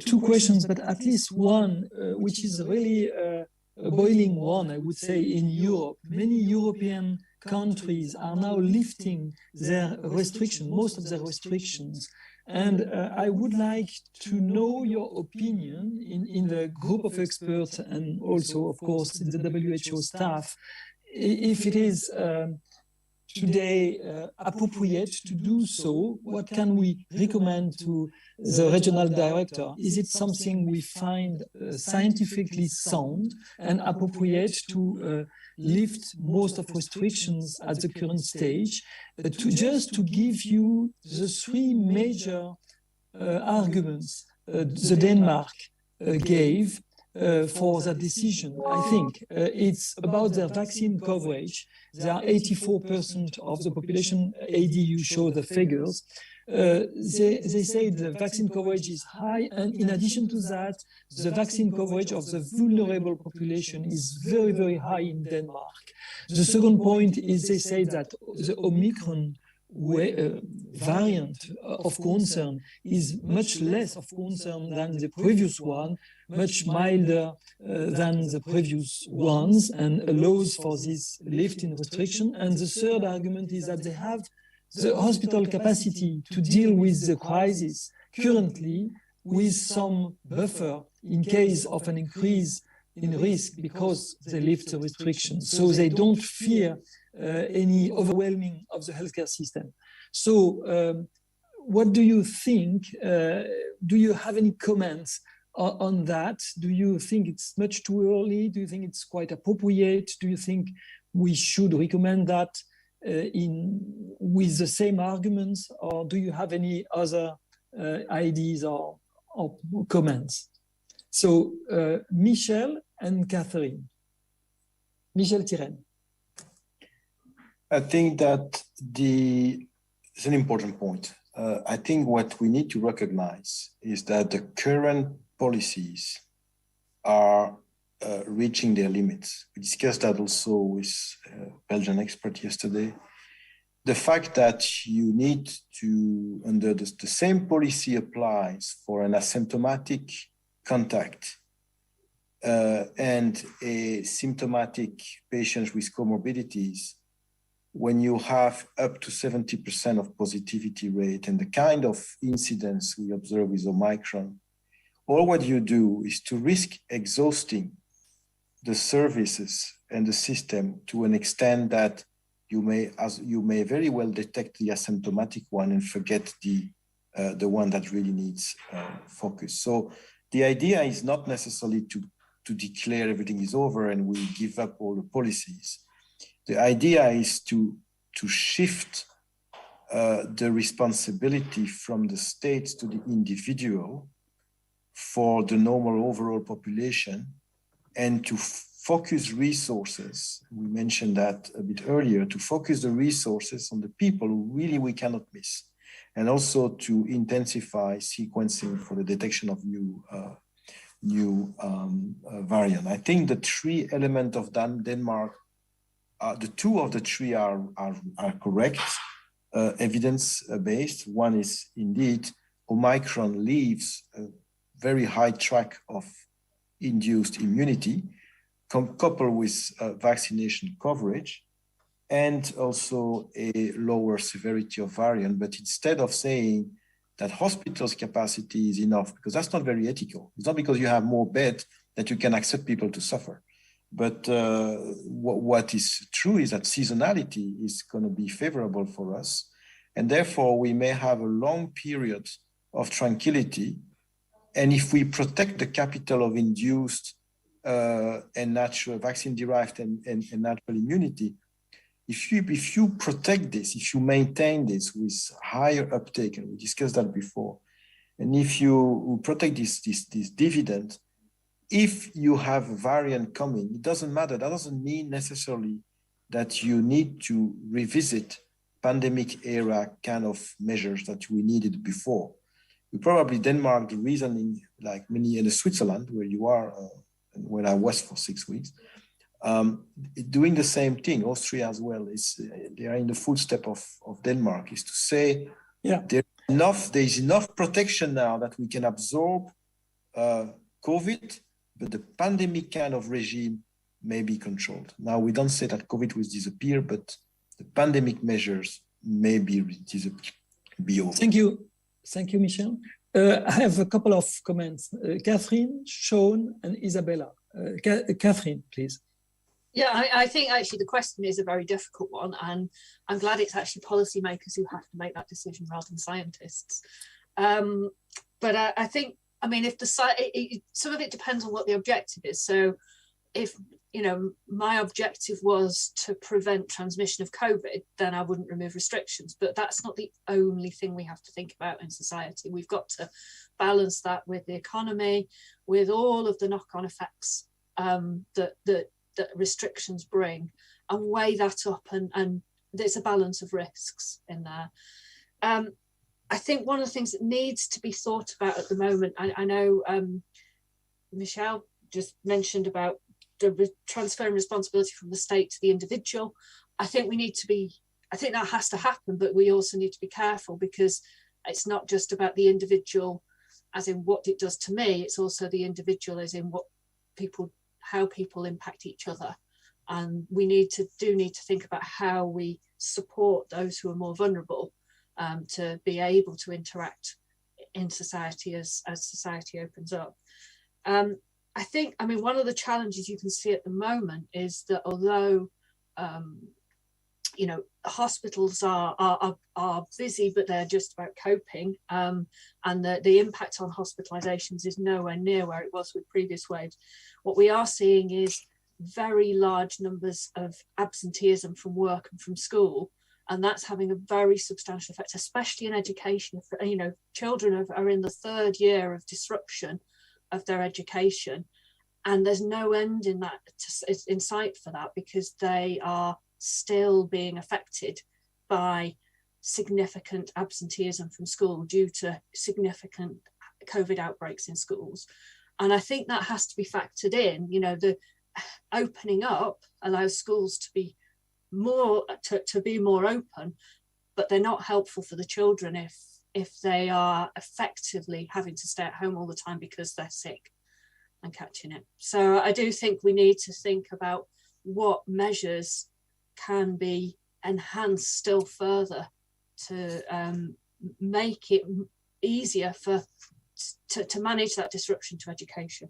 two questions, but at least one, which is really a boiling one, I would say, in Europe. Many European countries are now lifting their restrictions, most of their restrictions. And I would like to know your opinion in the group of experts and also, of course, in the WHO staff, if it is today appropriate to do so. What can we recommend to the regional director? Is it something we find scientifically sound and appropriate to lift most of restrictions at the current stage? Just to give you the three major arguments the Denmark gave for that decision. I think it's about their vaccine coverage. They are 84% of the population. ADU show the figures. They say the vaccine coverage is high, and in addition to that, the vaccine coverage of the vulnerable population is very, very high in Denmark. The second point is they say that the Omicron variant of concern is much less of concern than the previous one, much milder than the previous ones, and allows for this lift in restriction. And the third argument is that they have the hospital capacity to deal with the crisis currently with some buffer in case of an increase in risk because they lift the restrictions. So they don't fear any overwhelming of the healthcare system. So what do you think? Do you have any comments on that? Do you think it's much too early? Do you think it's quite appropriate? Do you think we should recommend that with the same arguments, or do you have any other ideas or comments? So Michel and Catherine. Michel Tirren. I think that it's an important point. I think what we need to recognize is that the current policies are reaching their limits. We discussed that also with Belgian expert yesterday. The fact that you need to, under the same policy applies for an asymptomatic contact and a symptomatic patient with comorbidities, when you have up to 70% of positivity rate and the kind of incidence we observe with Omicron, all what you do is to risk exhausting the services and the system to an extent that you may very well detect the asymptomatic one and forget the one that really needs focus. So the idea is not necessarily to declare everything is over and we give up all the policies. The idea is to shift the responsibility from the state to the individual for the normal overall population and to focus resources. We mentioned that a bit earlier, to focus the resources on the people who really we cannot miss, and also to intensify sequencing for the detection of new variant. I think the three elements of Denmark, the two of the three are correct, evidence-based. One is indeed Omicron leaves a very high track of induced immunity, coupled with vaccination coverage, and also a lower severity of variant. But instead of saying that hospitals' capacity is enough, because that's not very ethical. It's not because you have more beds that you can accept people to suffer. But what is true is that seasonality is going to be favorable for us. And therefore, we may have a long period of tranquility. And if we protect the capital of induced and natural vaccine-derived and natural immunity, if you protect this, if you maintain this with higher uptake, and we discussed that before, and if you protect this dividend, if you have a variant coming, it doesn't matter. That doesn't mean necessarily that you need to revisit pandemic era kind of measures that we needed before. We probably Denmark, the reasoning, like many in Switzerland, where you are, where I was for 6 weeks, doing the same thing. Austria as well they are in the footstep of Denmark, is to say, there's enough protection now that we can absorb COVID, but the pandemic kind of regime may be controlled. Now, we don't say that COVID will disappear, but the pandemic measures may be over. Thank you, Michel. I have a couple of comments. Catherine, Sean, and Isabella. Catherine, please. Yeah, I think actually the question is a very difficult one, and I'm glad it's actually policymakers who have to make that decision rather than scientists. But I think, I mean, if some of it depends on what the objective is. So if, my objective was to prevent transmission of COVID, then I wouldn't remove restrictions. But that's not the only thing we have to think about in society. We've got to balance that with the economy, with all of the knock-on effects that restrictions bring, and weigh that up. And there's a balance of risks in there. I think one of the things that needs to be thought about at the moment, I know Michel just mentioned about the transferring responsibility from the state to the individual. I think that has to happen, but we also need to be careful, because it's not just about the individual as in what it does to me, it's also the individual as in how people impact each other. And we need to think about how we support those who are more vulnerable to be able to interact in society as society opens up. I think, one of the challenges you can see at the moment is that although, hospitals are busy, but they're just about coping, and the impact on hospitalizations is nowhere near where it was with previous waves. What we are seeing is very large numbers of absenteeism from work and from school, and that's having a very substantial effect, especially in education. Children are in the third year of disruption of their education, and there's no end in sight for that, because they are still being affected by significant absenteeism from school due to significant COVID outbreaks in schools. And I think that has to be factored in. You know, the opening up allows schools to be more open, but they're not helpful for the children if they are effectively having to stay at home all the time because they're sick and catching it. So I do think we need to think about what measures can be enhanced still further to make it easier to manage that disruption to education.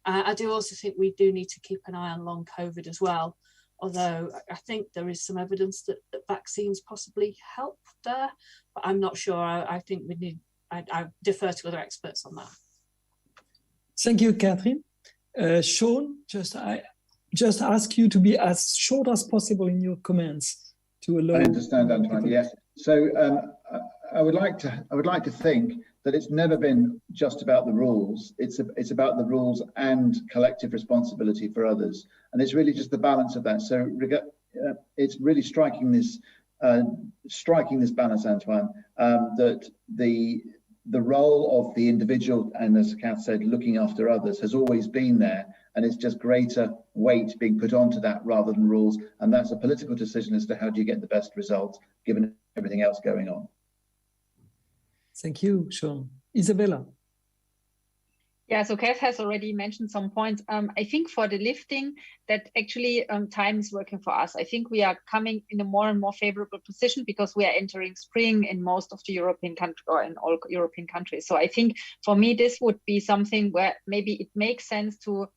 I do also think we do need to keep an eye on long COVID as well, although I think there is some evidence that vaccines possibly help there, but I'm not sure. I think I defer to other experts on that. Thank you, Catherine. Sean, I just ask you to be as short as possible in your comments to allow. I understand, Antoine. Yes. So I would like to think that it's never been just about the rules. It's about the rules and collective responsibility for others, and it's really just the balance of that. So it's really striking this balance, Antoine, that the role of the individual, and as Kath said, looking after others, has always been there, and it's just greater weight being put onto that rather than rules, and that's a political decision as to how do you get the best results given everything else going on. Thank you, Sean. Isabella. Yeah, so Kath has already mentioned some points. I think for the lifting, that actually time is working for us. I think we are coming in a more and more favorable position because we are entering spring in most of the European countries, or in all European countries. So I think for me, this would be something where maybe it makes sense to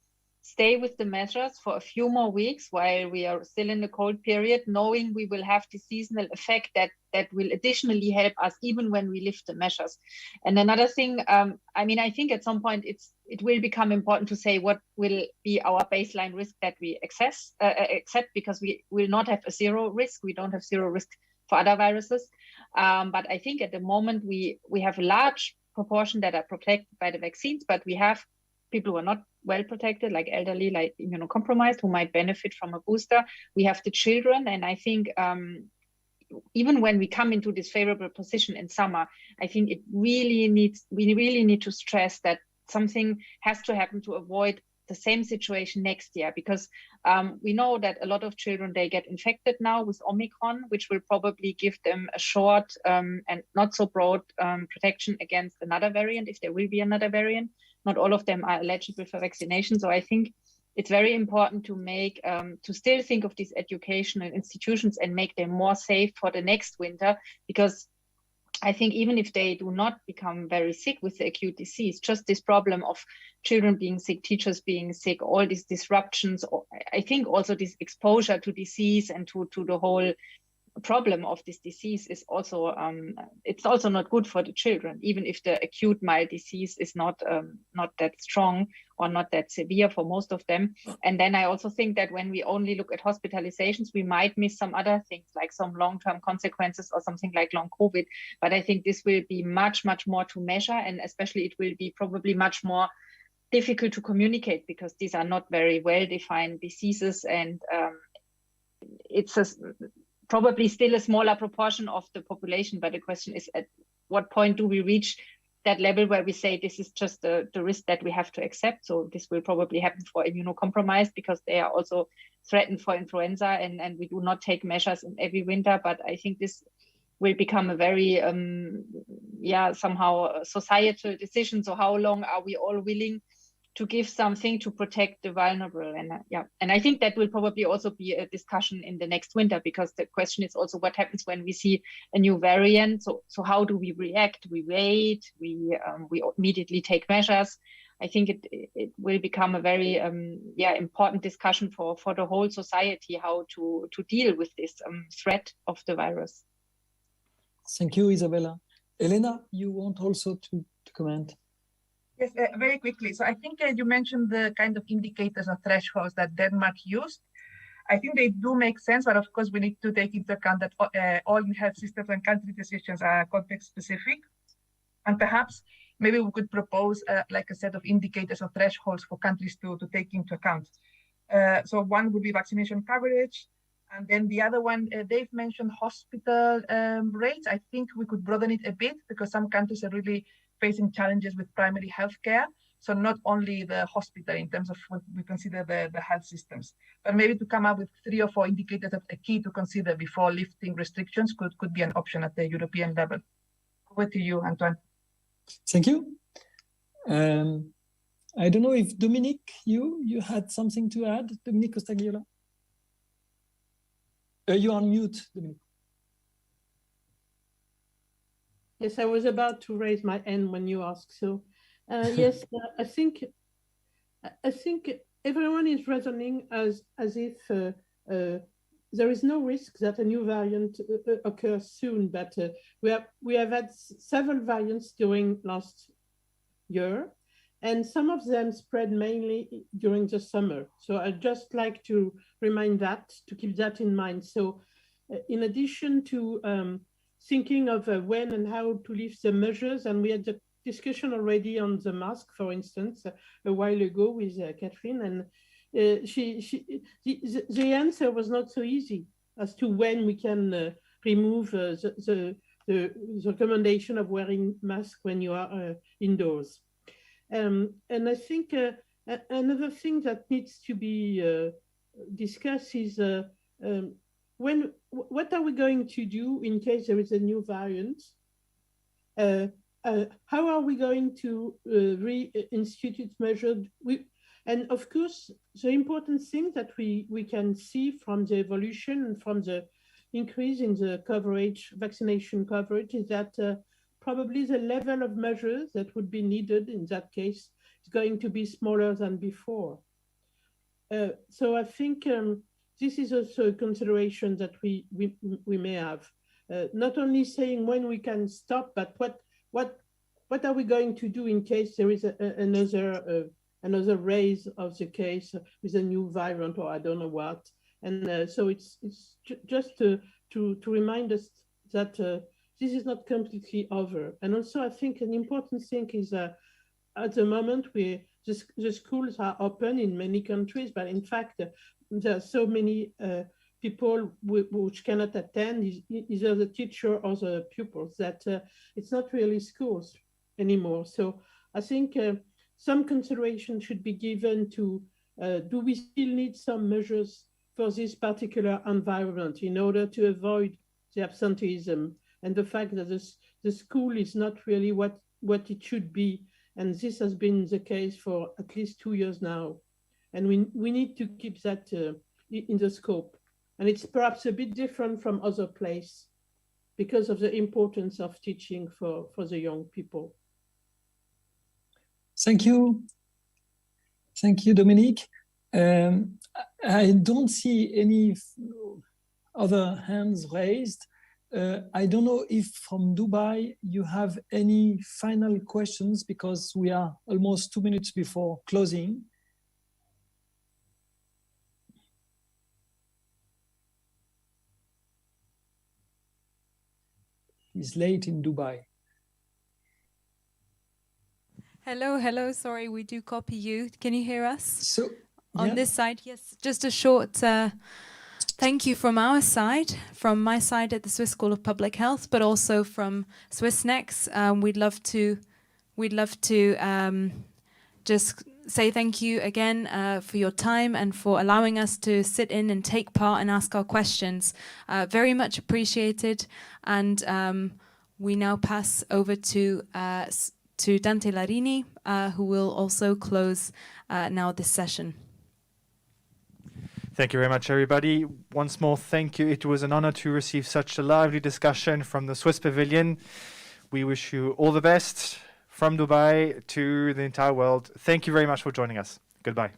stay with the measures for a few more weeks while we are still in the cold period, knowing we will have the seasonal effect that will additionally help us even when we lift the measures. And another thing, I mean, I think at some point it will become important to say what will be our baseline risk that we accept, because we will not have a zero risk. We don't have zero risk for other viruses. But I think at the moment we have a large proportion that are protected by the vaccines, but we have people who are not well protected, like elderly, like immunocompromised, who might benefit from a booster. We have the children, and I think even when we come into this favorable position in summer, I think we really need to stress that something has to happen to avoid the same situation next year, because we know that a lot of children, they get infected now with Omicron, which will probably give them a short and not so broad protection against another variant, if there will be another variant. Not all of them are eligible for vaccination. So I think it's very important to make, to still think of these educational institutions and make them more safe for the next winter, because I think even if they do not become very sick with the acute disease, just this problem of children being sick, teachers being sick, all these disruptions, I think also this exposure to disease and to the whole problem of this disease is also it's also not good for the children, even if the acute mild disease is not that strong or not that severe for most of them. And then I also think that when we only look at hospitalizations, we might miss some other things, like some long-term consequences or something like long COVID. But I think this will be much more to measure, and especially it will be probably much more difficult to communicate, because these are not very well-defined diseases, and it's probably still a smaller proportion of the population, but the question is, at what point do we reach that level where we say this is just the risk that we have to accept? So this will probably happen for immunocompromised, because they are also threatened for influenza, and we do not take measures in every winter. But I think this will become a very, somehow societal decision. So how long are we all willing to give something to protect the vulnerable? And I think that will probably also be a discussion in the next winter, because the question is also what happens when we see a new variant. So how do we react? We wait, we immediately take measures. I think it will become a very important discussion for the whole society, how to deal with this threat of the virus. Thank you, Isabella. Elena, you want also to comment? Yes, very quickly. So I think you mentioned the kind of indicators or thresholds that Denmark used. I think they do make sense, but of course we need to take into account that all health systems and country decisions are context specific. And perhaps maybe we could propose like a set of indicators or thresholds for countries to take into account. So one would be vaccination coverage, And then the other one, Dave mentioned hospital rates. I think we could broaden it a bit because some countries are really facing challenges with primary healthcare. So not only the hospital in terms of what we consider the health systems, but maybe to come up with 3 or 4 indicators of a key to consider before lifting restrictions could be an option at the European level. Over to you, Antoine. Thank you. I don't know if Dominique, you had something to add, Dominique Costagliola? You're on mute, Dominique. Yes, I was about to raise my hand when you asked. So, yes, I think everyone is reasoning as if there is no risk that a new variant occurs soon. But we have had several variants during last year, and some of them spread mainly during the summer. So I'd just like to remind that, to keep that in mind. So in addition to thinking of when and how to lift the measures, and we had the discussion already on the mask, for instance, a while ago with Catherine, and the answer was not so easy as to when we can remove the recommendation of wearing mask when you are indoors. And I think another thing that needs to be discussed is what are we going to do in case there is a new variant? How are we going to reinstitute measures? And of course, the important thing that we can see from the evolution and from the increase in the coverage, vaccination coverage, is that probably the level of measures that would be needed in that case is going to be smaller than before. So I think this is also a consideration that we may have. Not only saying when we can stop, but what are we going to do in case there is another rise of the case with a new variant or I don't know what. And so it's just to remind us that this is not completely over. And also I think an important thing is at the moment the schools are open in many countries, but in fact there are so many people which cannot attend, either the teacher or the pupils, that it's not really schools anymore. So I think some consideration should be given to do we still need some measures for this particular environment in order to avoid the absenteeism and the fact that the school is not really what it should be. And this has been the case for at least 2 years now. And we need to keep that in the scope. And it's perhaps a bit different from other places because of the importance of teaching for the young people. Thank you. Thank you, Dominique. I don't see any other hands raised. I don't know if from Dubai you have any final questions because we are almost 2 minutes before closing. It's late in Dubai. Hello. Sorry, we do copy you. Can you hear us? So on this side, yes. Just a short thank you from our side, from my side at the Swiss School of Public Health, but also from Swissnex. We'd love to just say thank you again for your time and for allowing us to sit in and take part and ask our questions. Very much appreciated. And we now pass over to Dante Larini, who will also close now this session. Thank you very much, everybody. Once more, thank you. It was an honor to receive such a lively discussion from the Swiss Pavilion. We wish you all the best from Dubai to the entire world. Thank you very much for joining us. Goodbye.